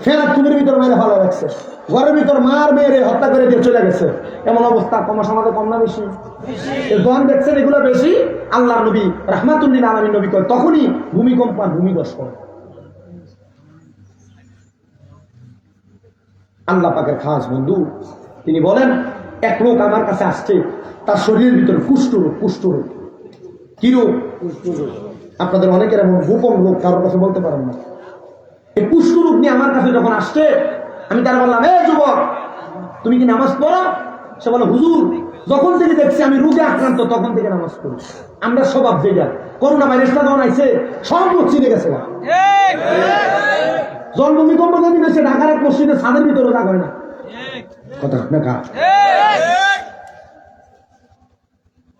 ফেরার তুমির ভিতর মেরে ফেলা রাখছে, ঘরের ভিতর মার মেরে হত্যা করে দিয়ে চলে গেছে, এমন অবস্থা কম সমাজে কম না বেশি? যখন দেখছেন এগুলো বেশি, আল্লাহ নবী রাহমাতুল লিল আলামিন নবী কয় তখনই ভূমিকম্প আর ভূমিধস করে। আল্লাহ পাকের খাস বন্ধু, তিনি বলেন এক লোক আমার কাছে আসছে, তার শরীরের ভিতরে কুষ্ঠরোগ। কুষ্ঠরোগ কি রোগ? আপনাদের অনেকের এমন গোপন রোগ, কারোর কাছে বলতে পারেন না। এই কুষ্ঠরোগ নিয়ে আমার কাছে যখন আসছে, আমি তার বললাম, এ যুবক, তুমি কি নামাজ পড়ো? সে বলে, হুজুর, যখন থেকে দেখছি আমি রোগে আক্রান্ত তখন থেকে নামাজ পড়ি। আমরা স্বভাব যেটা, করোনা ভাইরাসটা যখন আইছে সব লোক চিনে গেছে। জন্মভূমিকম্প যেদিন এসে ঢাকার এক মসজিদে ছাদের ভিতরে জাগ হয় না, কথা না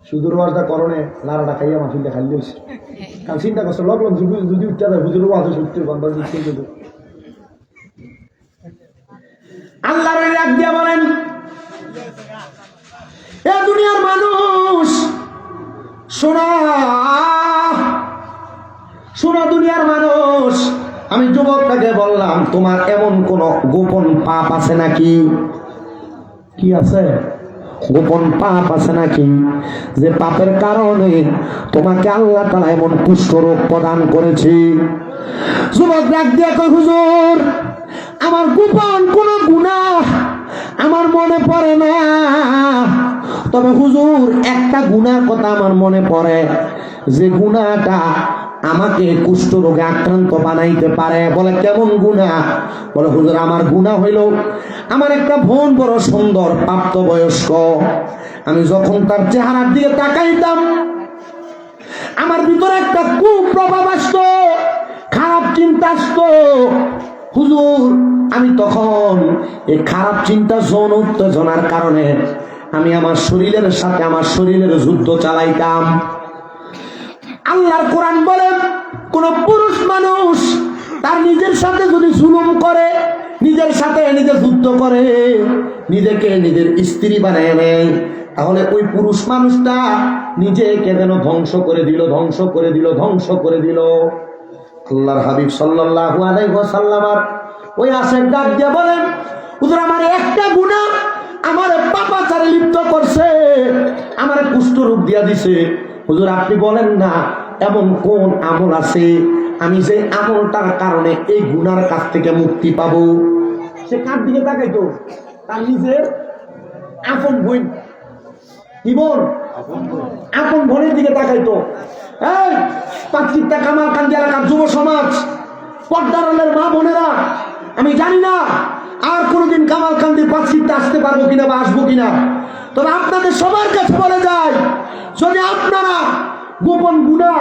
সুদূর ওয়াজটা করণে লাড়াটা খাইয়া মাফিলটা খালি হয়েছে। কারণ চিন্তা করছে লগলগ যদি উঠতে যায় হুজুর ওয়াজ উঠতে বান্দার চিন্তা। আল্লাহর রাগ দিয়া বলেন, এ দুনিয়ার মানুষ শোনা, শোনা দুনিয়ার মানুষ, আমি যুবকটাকে বললাম, তোমার এমন কোন গোপন পাপ আছে নাকি? কি আছে? গোপন পাপ আছে নাকি, যে পাপের কারণে তোমাকে আল্লাহ তাআলা এমন কুষ্ঠরোগ প্রদান করেছে? যুবক ডাক দিয়ে কয়, হুজুর, আমার গোপন কোন গুনাহ আমার মনে পড়ে না, তবে হুজুর একটা গুনার কথা আমার মনে পড়ে, যে গুনাহটা আমাকে কুষ্ঠরোগে আক্রান্ত বানাইতে পারে। বলে, কেমন গুনাহ? বলে, হুজুর, আমার গুনাহ হইল, আমার একটা বোন বড় সুন্দর, প্রাপ্তবয়স্ক, আমি যখন তার চেহারার দিকে তাকাইতাম আমার ভিতরে একটা কুপ্রভাব আসতো, খারাপ চিন্তা আসতো। হুজুর, আমি তখন এই খারাপ চিন্তা, যৌন উত্তেজনার কারণে আমি আমার শরীরের সাথে আমার শরীরের যুদ্ধ চালাইতাম। আল্লাহর কোরআন বলেন, কোন পুরুষ মানুষ তার নিজের সাথে যদি জুলুম করে, নিজের সাথে নিজে যুদ্ধ করে, নিজেকে নিজের স্ত্রী বানায় নেয়, তাহলে ওই পুরুষ মানুষটা নিজেকে যেন ধ্বংস করে দিল, ধ্বংস করে দিল, ধ্বংস করে দিল। আল্লাহর হাবিব সাল্লাল্লাহু আলাইহি ওয়াসাল্লাম ওই আশেক ডাক দিয়ে বলেন, হুজুর, আমার একটা গুনাহ আমার পাপাচারে লিপ্ত করছে, আমার কুষ্ঠরোগ দিয়া দিছে। হুজুর, আপনি বলেন না এমন কোন আমল আছে আমি যে আমলটার কারণে এই গুনার কাছ থেকে মুক্তি পাবো? সে কার দিকে তাকাইতো? তার নিজের আপন বোন, কি বোন? আপন বোনের দিকে তাকাইতো। এই পাঁচকিটা কামারকান্দি এলাকার যুব সমাজ, পর্দার আলের মা বোনেরা, আমি জানি না আর কোনোদিন কামারকান্দির পাঁচকিটা আসতে পারবো কিনা বা আসবো কিনা, তবে আপনাদের সবার কাছে বলে যায়, যদি আপনারা গোপন গুনাহ,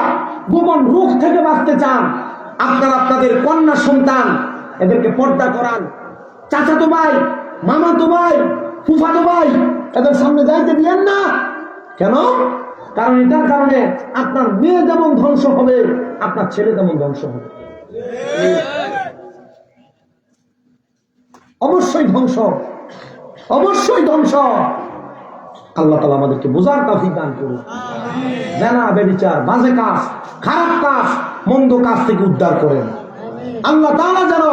গোপন রোগ থেকে বাঁচতে চান, আপনারা আপনাদের কন্যা সন্তান এদেরকে পর্দা করান। চাচাতো ভাই, মামাতো ভাই, ফুফাতো ভাই, এদের সামনে যাইতে দিয়েন না। কেন? কারণ এটার কারণে আপনার মেয়ে যেমন ধ্বংস হবে, আপনার ছেলে তেমন ধ্বংস হবে। অবশ্যই ধ্বংস, অবশ্যই ধ্বংস। আল্লাহ তাআলা আমাদেরকে বোঝার তৌফিক দান করুন। জানা, ব্যভিচার, বাজে কাজ, খারাপ কাজ, মন্দ কাজ থেকে উদ্ধার করেন। আল্লাহ তাআলা যেন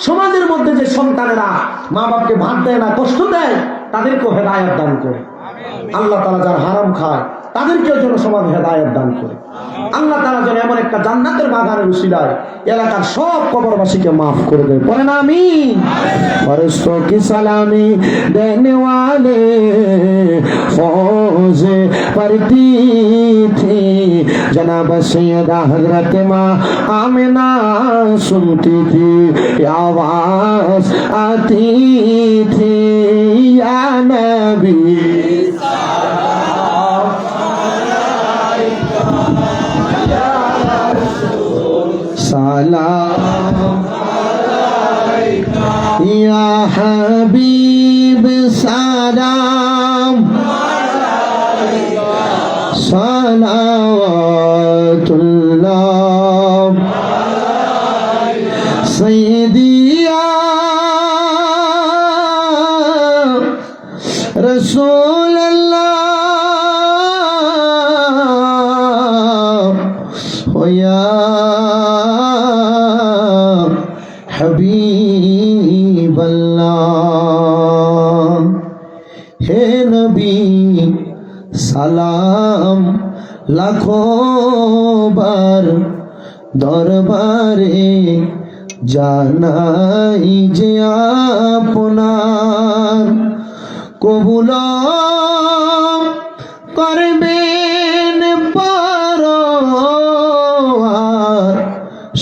সমাজের মধ্যে যে সন্তানেরা মা বাপকে ভাত দেয় না, কষ্ট দেয়, তাদেরকেও হেদায়েত দান করে। আল্লাহ তাআলা যারা হারাম খায় তাদেরকেও যেন সমাজ হেদায়েত দান করে। আল্লাহ তাআলা যেন এমন একটা জান্নাতের বাগানের উসিলায় এলাকার সব কবরবাসীকে মাফ করে দেয়। পড়েন আমিন। ফেরেশতোं की सलामी देने वाले फौजे पढ़ती थी जनाब सैयदा हजरत माँ आमिना सुनती थी आवाज आती थी या नबी सलाम या हबीब सलाम सलावतुल्लाह सैयदिया रसूल अल्लाह या हबीब अल्लाह हे नबी সালাম লাখো বার দরবারে জানাই যে আপনার কবুল করবেন পরওয়ার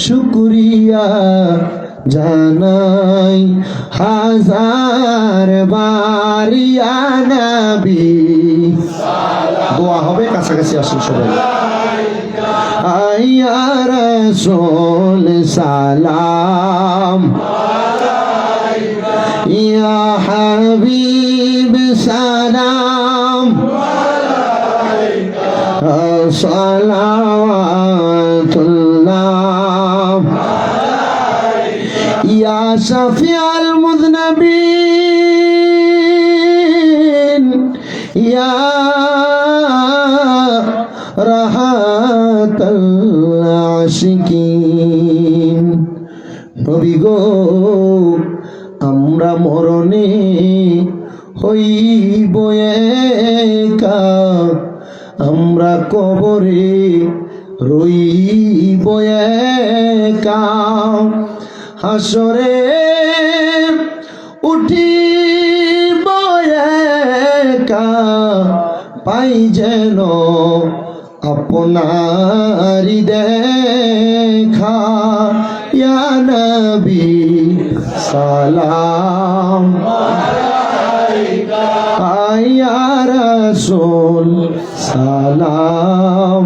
শুকরিয়া জানাই হাজার বার ইয়া নবী। দোয়া হবে, কাছাকাছি আসুন সবাই। ইয়া রাসূল সালাম ইয়া হাবিব সালাম সালাওয়াতুল্লাহ ইয়া শাফিআল মুযনিবিন ইয়া রাহাতাল আশিকিন। নবী গো আমরা মরণে হইব একা, আমরা কবরে রইব একা, হাসরে উঠিব একা, পাই যেন আপনারি দেখা ইয়া নবী সালাম ইয়া রাসূল সালাম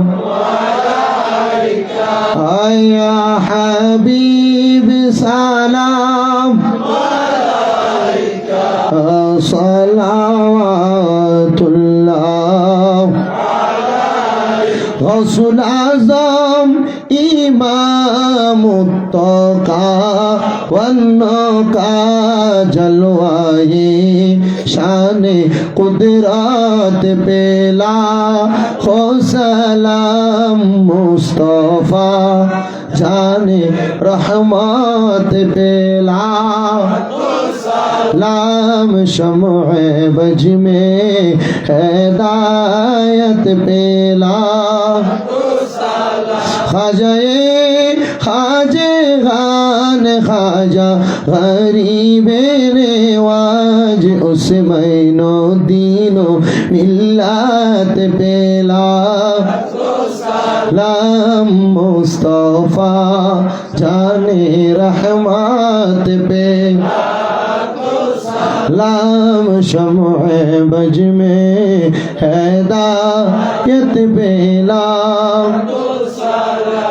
ইয়া হাবিব সালাম সালাওয়াতুল্লাহ গৌসুল আজম ইমামুত তাকা ওয়ান্নকা জলওয়ায়ে শানে কুদরত পেলা খো সালাম মুস্তফা জানে রহমত পেলা लाम शम्ह बज में हिदायत पेला खाजाए खाजे खान खाजा गरीबे नेवाज उस महीनो दीनो मिल्लत पेला लाम मुस्तफा जाने रहमत पे लाम शम्ह बज में हिदायत पेला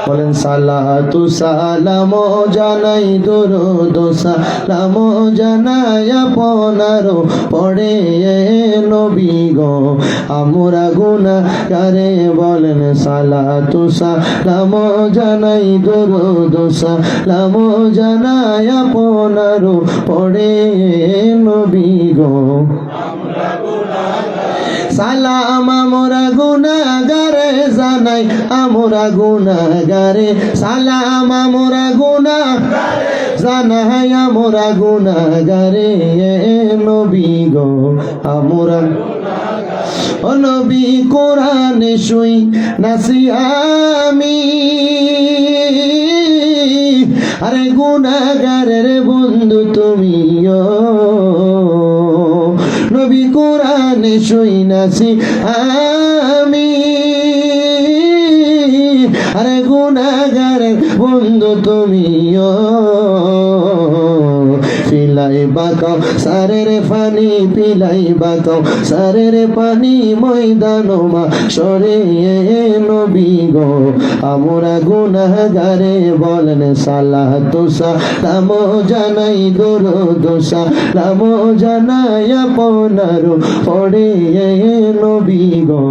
বলেন সালাতু সালাম জানাই দরুদ সালাম জানাই আপনার পড়ে নবী গো আমরা গুনাহগারে বলেন সালাতু সালাম জানাই দরুদ সালাম জানাই আপনার পড়ে নবী গো আমরা সালাম আমরা গুনাহগারে জানাই আমরা গুনাহগারে সালাম আমরা গুনাহগারে জানাই আমরা গুনাহগারে নবী গো আমরা ও নবী কোরআনে শুই নাসি আমি আরে গুনাহগারের বন্ধু তুমিও নবী কোরআনে শুই নাসি আমি আরে গুনাহগারের বন্ধু তুমিও পিলাই বাকাও সারের পানি পিলাই বাকাও সারের পানি ময়দানমা সরে নবী গো আমরা গুনাহগারে বলেন সালাতু সালাম জানাই দরুদ সালাম জানাই আপনার পড়ে নবী গো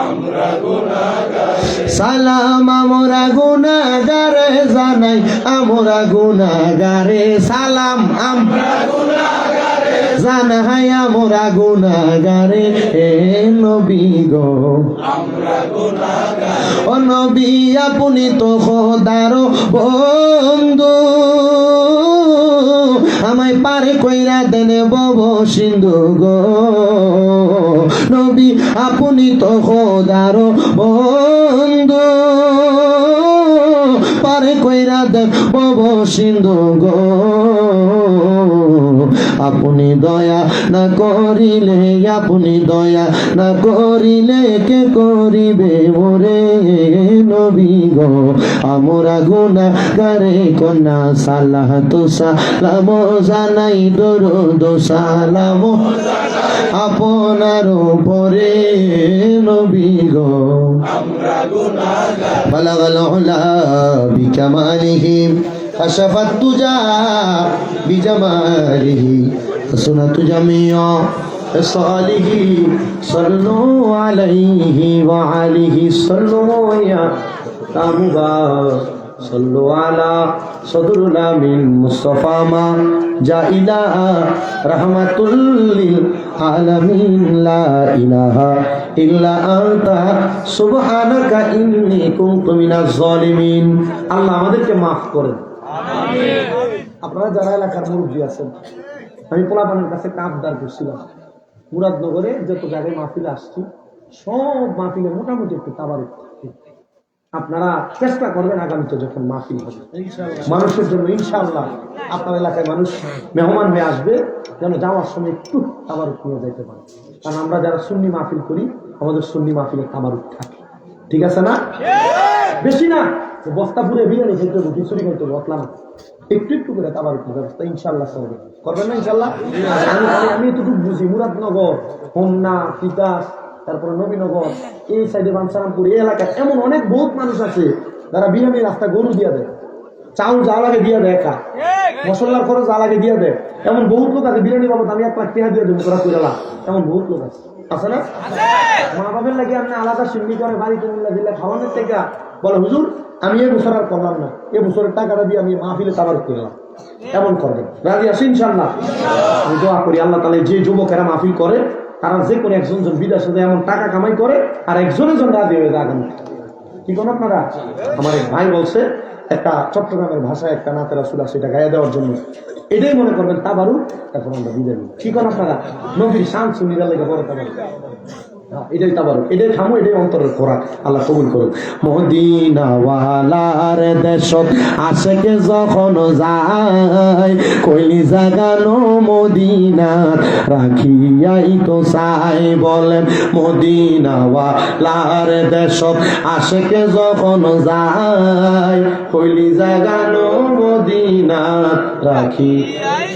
আমরা গুনাহগারে সালাম আমরা গুনাহগারে জানাই আমরা গুনাহগারে সালাম আমরা গুনাহগারে জানাই আমরা গুনাহগারে হে নবী গো আমরা গুনাহগারে ও নবী আপনি তো খোদার বন্ধু আমায় পারে কইরা দেন বব সিন্ধু গো নবী আপনি তো খোদার বন্ধু পারে কইরা দেন বব সিন্ধু গো আপনি দয়া না করিলে আপনি দয়া না করিলে কে করিবে মোরে নবী গো আমরা গুনাহগারে কন্যা সালাতু সালাম জানাই দরুদ সালাম আপনার উপরে নবী গো আমরা গুনাহগার বালাগাল উলা বিকামালিহি কাশাফাত তুজা বিজামালিহি সুনাত জামিয়া সালিহি সাল্লু আলাইহি ওয়া আলিহি সাল্লু ইয়া তামুবা সাল্লু আলা সদরুল আমিন মুস্তাফা মা জাইলা রাহমাতুল লিল আলামিন লা ইলাহা ইল্লা আনতা সুবহানাকা ইন্নী কুনতু মিনাজ জালিমিন। আল্লাহ আমাদেরকে maaf করেন আমিন। আপনারা যারা এলাকার মুরব্বি আছেন, আমি পোলাপানের কাছে কাপদার করছিলাম মুরাদনগরে যত জায়গায় মাহফিল আসছি সব মাহফিলে মোটামুটি একটু তাবারুক থাকে। আপনারা চেষ্টা করবেন আগামীতে যখন মাহফিল হবে মানুষের জন্য ইনশাআল্লাহ আপনার এলাকায় মানুষ মেহমান হয়ে আসবে যেন যাওয়ার সময় একটু তাবারুক নিয়ে যেতে পারে, কারণ আমরা যারা সুন্নি মাহফিল করি আমাদের সুন্নি মাহফিলে তাবারুক থাকে, ঠিক আছে না? বেশি না, বস্তা পুরে বিরিয়ানি খেতে হবে, খিচুড়ি খেতে হবে, অতলা না, একটু একটু করে তাবারুকের ব্যবস্থা ইনশাআল্লাহ করবে, করবেন না ইনশাআল্লাহ? আমি এতটুকু বুঝি মুরাদনগর, হোমনা, তিতাস, তারপরে নবীনগর, এই সাইডে বাঞ্ছারামপুর, এই এলাকায় এমন অনেক বহুত মানুষ আছে যারা বিরিয়ানির রাস্তা গরু দিয়ে দেয়, চাউল যা লাগে দিয়ে দেয়, একা মশলার খরচ যা লাগে দিয়ে দেয়, এমন বহুত লোক আছে। বিরিয়ানি বাবদ আমি 1 লাখ টাকা দিয়ে দেবো তোরা কইরা, এমন বহুত লোক আছে, আছে না? মা বাবার লাগে আপনি আলাদা সিন্নি করে বাড়িতে দিলে খাওয়ানোর থেকে বলে হুজুর আমি এই বছর আর করলাম না, এই বছরের টাকাটা দিয়ে আমি মাহফিলে তাবারুক করলাম, এমন করবেন। রাজি আছি ইনশাআল্লাহ? আমি দোয়া করি আল্লাহ তাআলা যে যুবকেরা মাহফিল করে তারা যে কোনো একজন বিদেশে এমন টাকা কামাই করে আর একজনের জন্য রাজি হয়ে যায় আগামী, কি কোন আপনারা? আমার এক ভাই বলছে একটা চট্টগ্রামের ভাষায় একটা নাতের রাসূল সেটা গায়ে দেওয়ার জন্য, এটাই মনে করবেন তাবারুক, এখন আমরা বিদায় নিই, কি কোন আপনারা? নবীর শান সুন্নিরা লেগে বড় তাবারুক, এটাই তাবারুক, এটাই খামো, এটাই অন্তরের খোরাক, আল্লাহ কবুল করুন। মদিনাওয়ালার দেশত আশেকে যখন যায় কইলি জাগানো মদিনার রাখিয়াই তো চাই, বলেন মদিনাওয়ালার দেশত আশেকে যখন যায় কইলি জাগানো মদিনার রাখিয়াই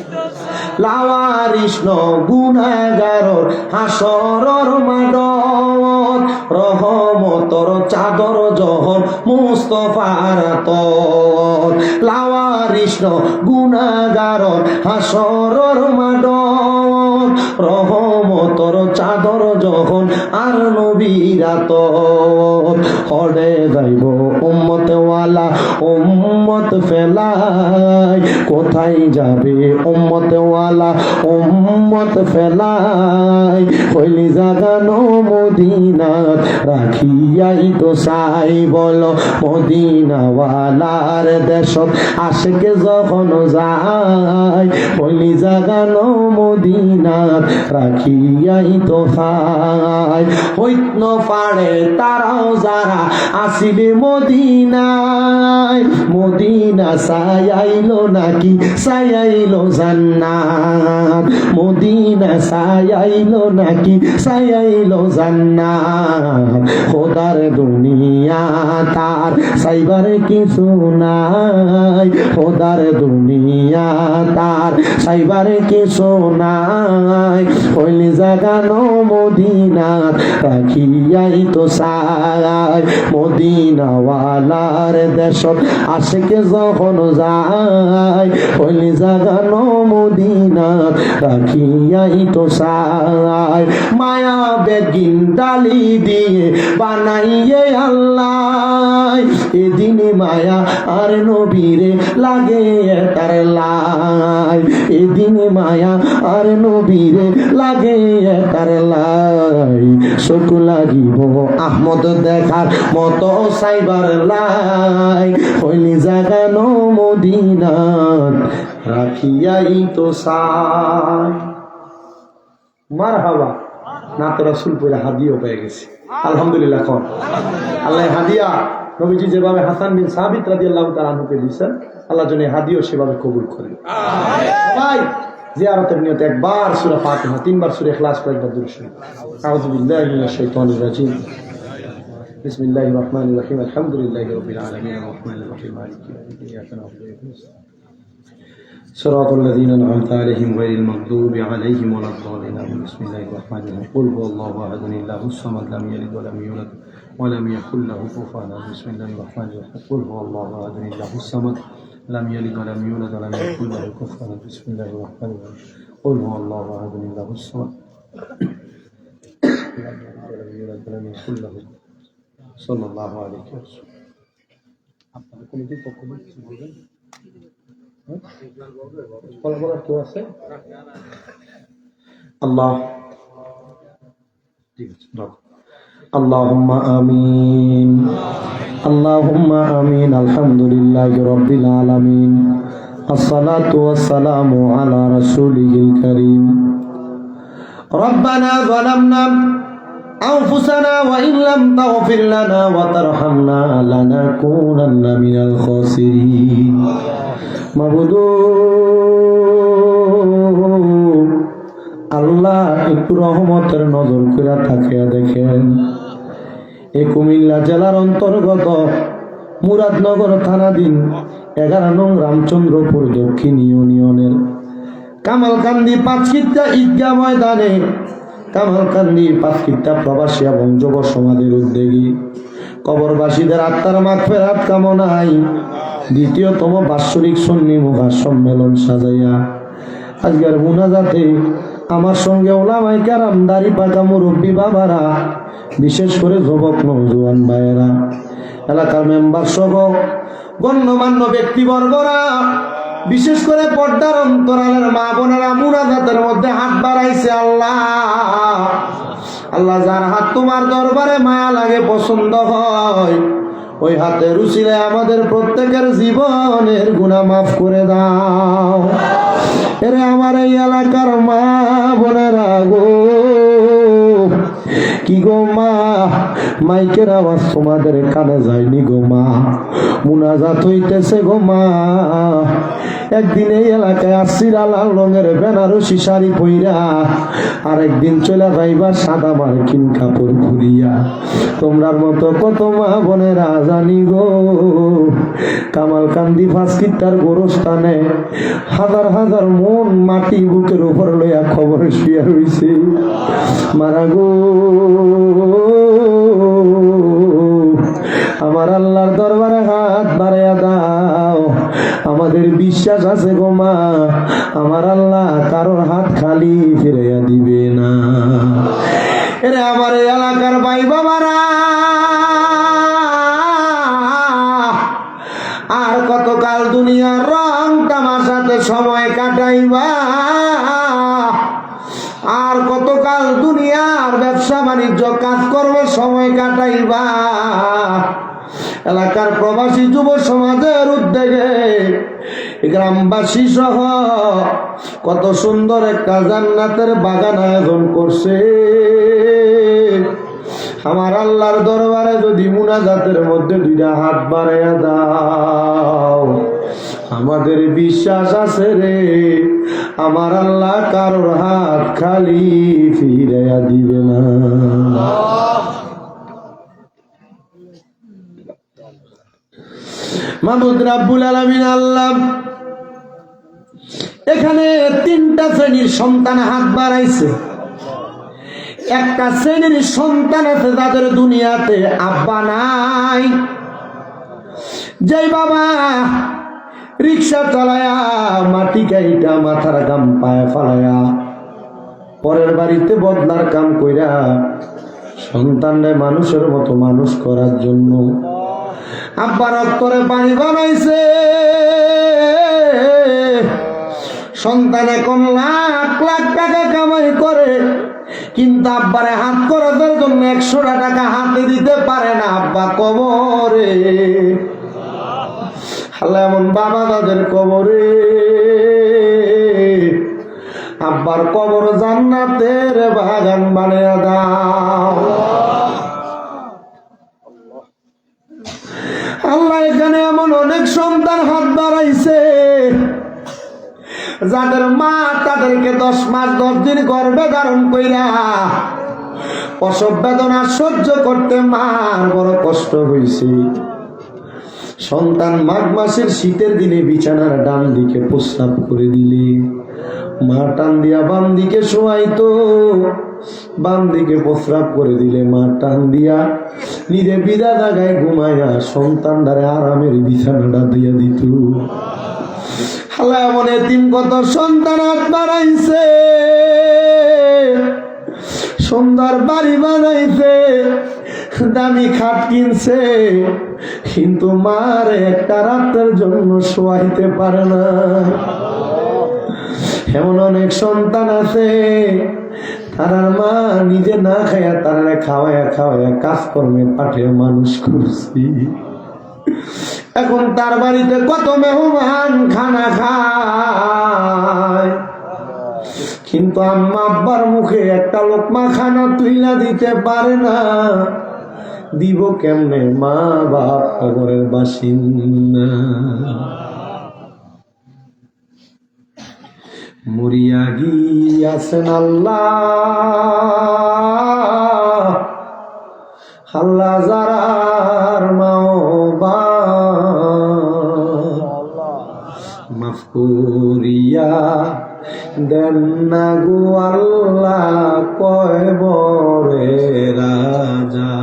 লাওয়ারিষ্ণ গুনাহগারর হাসরর মাডত রহমতর চাদর জহর মুস্তাফার তর, লাওয়ারিষ্ণ গুনাহগারর হাসরর মাডত রহমতর চাদর যখন আর নবীরাত হরে যাইব উম্মত ওয়ালা উম্মত ফেলাই কোথায় যাবে উম্মত ওয়ালা উম্মত ফেলাই হইলি জাগানো মদিনাত রাখিয়াই তো সাই বলো মদিনাওয়ালার দেশত আশেকে যখন যায় হইলি জাগানো মদিনাত রাখিয়াই তো খাই হইত ন পারে তারাও যারা আসিবে মদিনায় মদিনা সায়াইলো নাকি সায়াইলো জান্নাত মদিনা সায়াইলো নাকি সায়াইলো জান্নাত খোদার দুনিয়া তার সাইবার কিছু নাই খোদার দুনিয়া তার সাইবার কিছু নাই হইলি জাগানো মদিনাত রাখিয়াই তো সাই মদিনাওয়ালার দেশত আশেকে যখন যায় হইলি জাগানো মদিনাত রাখিয়াই তো সাই মায়া বেগিন ডালি দিয়ে বানাইয়ে আল্লাহ এদিন মায়া আর নবীরে লাগে তার লাই এদিন মায়া আর নবীরে লাগে তার লাই চোখ লাগিব আহমদ দেখার মতো সাইবার লাই হইলি জাগানো মদিনাত রাখিয়াই তো সাই মারহাবা না তো রাসূল পরে হাদিয়াও পেয়ে গেছে আলহামদুলিল্লাহ কোন আল্লাহ হাদিয়া নবীজি যেভাবে হাসান বিন সাবিত রাদিয়াল্লাহু তাআলা আনহুকে দিয়েছেন আল্লাহ যেন হাদিয়াও সেভাবে কবুল করেন সবাই জিয়ারতের নিয়তে একবার সূরা ফাতিহা তিনবার সূরা ইখলাস কয়েকবার দরুদ শরীফ আউযু বিল্লাহি মিনাশ শাইতানির রাজিম বিসমিল্লাহির রহমানির রহিম আলহামদুলিল্লাহি রাব্বিল আলামিন আর রহমানির রহিম মালিকি ইয়াউমিদ্দিন ইয়াকা না'বুদু ওয়া ইয়াকা নাস্তাঈন صراط الذين أنعمت عليهم غير المغضوب عليهم ولا الضالين بسم الله الرحمن الرحيم قل هو الله أحد الله الصمد لم يلد ولم يولد ولم يكن له كفوا أحد بسم الله الرحمن الرحيم قل هو الله أحد الله الصمد لم يلد ولم يولد ولم يكن له كفوا أحد بسم الله الرحمن الرحيم قل هو الله أحد الله الصمد لم يلد ولم يكن له صلى الله عليه وسلم আপনাদের কমিটির পক্ষ থেকে বলবেন কেউ আছে আল্লাহ ঠিক আছে আল্লাহুম্মা আমিন আল্লাহুম্মা আমিন আলহামদুলিল্লাহি রাব্বিল আলামিন আসসালাতু ওয়াসসালামু আলা রাসূলিল কারীম রব্বানা যালামনা أنفسنا وإن لم تغفر لنا وترحمنا لنكونن من الخاسرين মাবুদ আল্লাহ একটু রহমতের নজর করে তাকিয়ে দেখেন এই কুমিল্লা জেলার অন্তর্গত মুরাদনগর থানাধীন 11 নং রামচন্দ্রপুর দক্ষিণ ইউনিয়নের কামালকান্দি পাঁচকিত্তা ঈদগাহ ময়দানে কামালকান্দি পাঁচকিত্তা প্রবাসী এবং যুব সমাজের উদ্যোগী কবরবাসীদের আত্মার মাগফিরাত কামনায় দ্বিতীয়তম বাৎসরিক সুন্নি মহাসম্মেলন সাজাইয়া আজকের মুনাজাতে আমার সঙ্গে ওলামায়ে কেরাম দাড়ি পাকা মুরব্বী বাবারা বিশেষ করে যুবক নওজোয়ান ভাইয়েরা এলাকার মেম্বার সহ গণ্যমান্য ব্যক্তিবর্গরা বিশেষ করে পর্দার অন্তরালের মা বোনেরা মুনাজাতের মধ্যে হাত বাড়াইছে আল্লাহ আল্লাহ যার হাত তোমার দরবারে মায়া লাগে পছন্দ হয় ওই হাতের উসিলায় আমাদের প্রত্যেকের জীবনের গুনাহ মাফ করে দাও এরে আমার এই এলাকার মা বোনেরা গো কি গো মা মাইকের আওয়াজ তোমাদের কানে যায়নি গো মা মুনাজাত হইতেছে গো মা একদিন এই এলাকায় আসছিল লাল রঙের বেনারসি শাড়ি পইরা আর একদিন চলে যাইবা সাদা মার্কিন কাপড় পরিয়া তোমরার মতো কত মা বোনেরা জানি গো কামালকান্দি ফাঁসকিটার গোরস্থানে হাজার হাজার মন মাটি বুকের উপর লইয়া খবর শুয়ে রইছে মারা গো আমার আল্লাহর দরবারে হাত বাড়াইয়া দাও আমার আমাদের বিশ্বাস আছে গো মা, আমার আল্লাহ কারোর হাত খালি ফিরাইয়া দিবে না। এরে আমার এই এলাকার ভাই বাবারা, আর কতকাল দুনিয়ার রং তামাশাতে সময় কাটাইবা, আর কতকাল দুনিয়ার ব্যবসা বাণিজ্য কাজ করবে সময় কাটাইবা। এলাকার প্রবাসী যুব সমাজের উদ্যোগে গ্রামবাসী সহ কত সুন্দর একটা জান্নাতের বাগান আয়োজন করছে। আমার আল্লাহর দরবারে যদি মুনাজাতের মধ্যে দুইটা হাত বাড়াইয়া দাও, আমাদের বিশ্বাস আছে রে আমার আল্লাহ কারোর হাত খালি ফিরাইয়া দিবে না। মাহমুদ রাব্বুল আলামিন আল্লাহ এখানে তিনটা শ্রেণীর সন্তান হাত বাড়াইছে। একটা শ্রেণীর সন্তান আছে যাদের দুনিয়াতে আব্বা নাই, যেই বাবা রিক্সা চালায়া মাটি কাইটা মাথার গাম পায়ে ফালায়া পরের বাড়িতে বদলার কাম কইরা সন্তানরে মানুষের মতো মানুষ করার জন্য আব্বার অন্তরে পানি বানাইছে। সন্তান এখন লাখ লাখ টাকা কামাই করে, কিন্তু আব্বারে হাত করার জন্য 100 টাকা হাতে দিতে পারে না। আব্বা কবরে, আল্লাহ এমন বাবা তাদের কবরে, আব্বার কবর জান্নাতের বাগান বানিয়ে দাও। আল্লাহ এখানে এমন অনেক সন্তান হাত বাড়াইছে যাদের মা তাদেরকে 10 মাস 10 দিন গর্ভে ধারণ কইরা প্রসব বেদনা সহ্য করতে মার বড় কষ্ট হয়েছে। সন্তান মাঘ মাসের শীতের দিনে বিছানার ডান দিকে প্রস্রাব করে দিলে মা টান দিয়া বাম দিকে শোয়াইতো, বাম দিকে প্রস্রাব করে দিলে মা টান দিয়া নিজে বিদা জায়গায় ঘুমাইয়া সন্তানটারে আরামের বিছানাটা দিয়া দিত। আল্লাহ এমন এতিম কত সন্তান হাত বাড়াইছে, সুন্দর বাড়ি বানাইছে, দামি খাট কিনছে, কিন্তু মার একটা রাতের জন্য শোয়াইতে পারে না। এমন অনেক সন্তান আছে তারার মা নিজে না খায়া তারা খাওয়ায়া খাওয়ায়া কাজকর্মে পাঠিয়ে মানুষ করছি। এখন তার বাড়িতে কত মেহমান খানা খায়, কিন্তু আম্মা আব্বার মুখে একটা লোকমা খানা তুইলা দিতে পারে না। দিব কেমনে, মা বাপ ঘরের বাসিন্দা। মরিয়া গিয়াছেন আল্লাহ, আল্লাহ যারার মাও বা মাফ করিয়া দেন না গো আল্লাহ কয় বরে রাজা।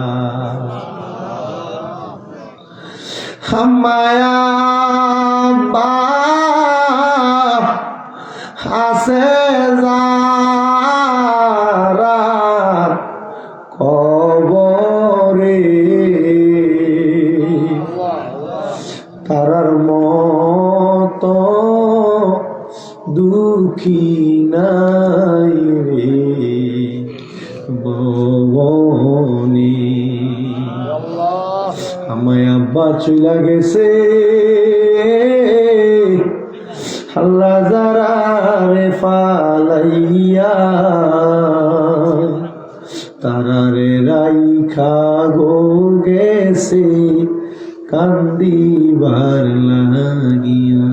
মায়া বা আছে যারা কবরে তারার মতো দুঃখী নাই রে বনি। আমায় আব্বা চইলা গেছে আল্লাহ যারা রে ফালাইয়া, তারারে রাইখা গো গেছে কান্দিবার লাগিয়া।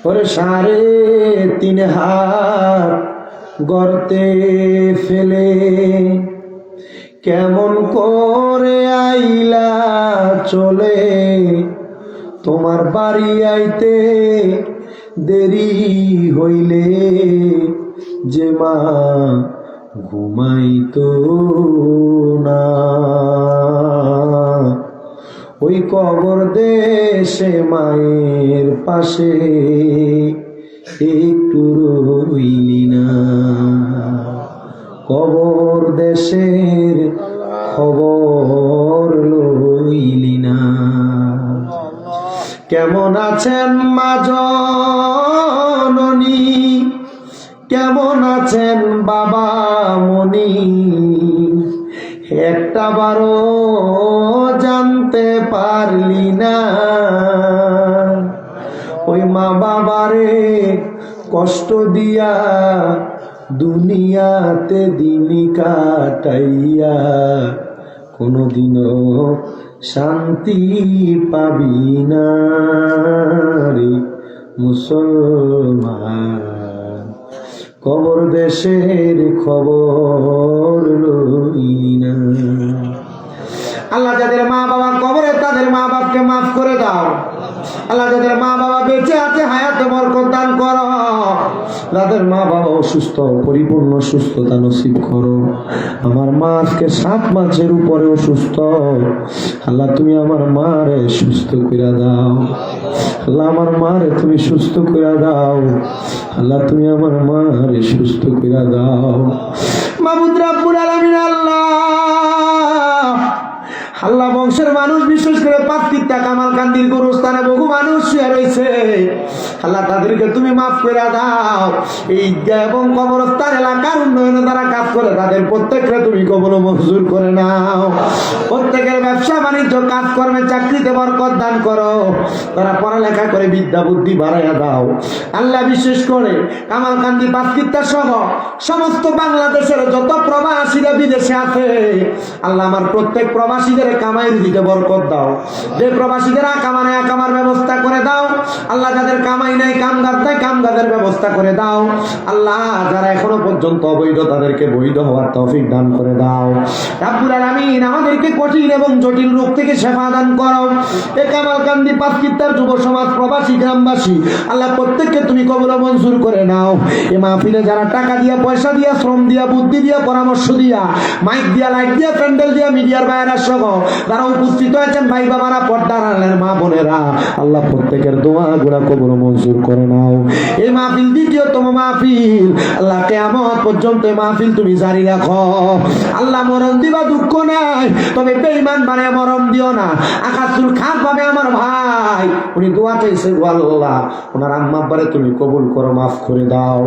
ওরে 3.5 হাত গর্তে ফেলে কেমন করে আইলা চলে, তোমার বাড়ি আইতে দেরি হইলে যে মা ঘুমাইতো না। ওই কবর দেশে মায়ের পাশে একটু রইলি না, কবর দেশের খবর লইলি না। কেমন আছেন মা জননী, কেমন আছেন বাবা মনি, একটা বারো জানতে পারলি না। ওই মা বাবারে কষ্ট দিয়া দুনিয়াতে দিন কাটাইয়া কোনদিনও শান্তি পাবি না রে মুসলমান, কবর দেশের খবর লইলি না। আল্লাহ যাদের মা বাবা কবরে তাদের মা বাপকে মাফ করে দাও। আল্লাহ যাদের মা বাবা বেঁচে আছে হায়াতে বরকত দান করো, যাদের মা বাবা অসুস্থ পরিপূর্ণ সুস্থতা নসিব করো। আমার মা আজকে 7 মাসের উপরে অসুস্থ, আল্লাহ তুমি আমার মারে সুস্থ করে দাও। আল্লাহ আমার মারে তুমি সুস্থ করে দাও। আল্লাহ তুমি আমার মারে সুস্থ করে দাও। মাবুদ রাব্বুল আলামিন আল্লাহ বংশের মানুষ বিশেষ করে পাত্তিটা কামালকান্দির গোরস্থানে বহু মানুষ শুয়ে রয়েছে, আল্লাহ তাদেরকে তুমি মাফ করে দাও। এই ঈদগাহ এবং কবরস্থান এলাকার উন্নয়নে তারা কাজ করে, তাদের প্রত্যেককে তুমি কবুল মঞ্জুর করে নাও। প্রত্যেকের ব্যবসা বাণিজ্য কাজকর্মে চাকরিতে বরকত দান করো, তারা পড়ালেখা করে বিদ্যা বুদ্ধি বাড়াইয়া দাও। আল্লাহ বিশেষ করে কামালকান্দি পাত্তিটা সহ সমস্ত বাংলাদেশের যত প্রবাসীরা বিদেশে আছে, আল্লাহ আমার প্রত্যেক প্রবাসীদের কামাইয়ের দিকে বরকত দাও। যে প্রবাসীদের আকামার ব্যবস্থা করে দাও। আল্লাহ যাদের কামাই নাই কামগার নাই কামগারের ব্যবস্থা করে দাও। আল্লাহ যারা এখনো পর্যন্ত অবৈধ তাদেরকে বৈধ হওয়ার তৌফিক দান করে দাও। রাব্বুল আলামিন আমাদেরকে কঠিন এবং জটিল রোগ থেকে সেবা দান করো। এ কামালকান্দি পাঁচকিত্তার যুব সমাজ প্রবাসী গ্রামবাসী আল্লাহ প্রত্যেককে তুমি কবুল মঞ্জুর করে নাও। এ মাহফিলে যারা টাকা দিয়া পয়সা দিয়া শ্রম দিয়া বুদ্ধি দিয়া পরামর্শ দিয়া মাইক দিয়া লাইট দিয়া প্যান্ডেল দিয়া মিডিয়ার বাইরে সহ যারা উপস্থিত হয়েছেন ভাই বাবারা পর্দার আড়ালের মা বোনেরা, আল্লাহ প্রত্যেকের দোয়া গুলা কবুল মঞ্জুর করে নাও। এই মাহফিল দ্বিতীয়তম মাহফিল, আল্লাহ কিয়ামত পর্যন্ত এই মাহফিল তুমি জারি রাখো। আল্লাহ মরণ দিবা দুঃখ নাই, তবে বেঈমান বানায় মরণ দিও না। আকাশুল খান পাবে আমার ভাই, উনি দোয়া চাইছে আল্লাহ ওনার আম্মা আব্বারে তুমি কবুল করো, মাফ করে দাও।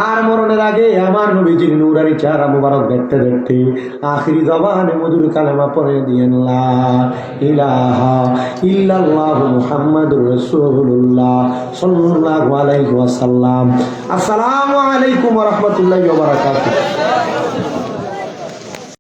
আর মরণের আগে আমার নবীজির নূরানি চেহারা মুবারক দেখতে দেখতে আখিরি জবানে মধুর কালেমা পড়ে দিয়েন লা ইলাহা ইল্লাল্লাহ মুহাম্মাদুর রাসূলুল্লাহ সাল্লাল্লাহু আলাইহি ওয়াসাল্লাম। আসসালামু আলাইকুম ওয়া রাহমাতুল্লাহি ওয়া বারাকাতুহু।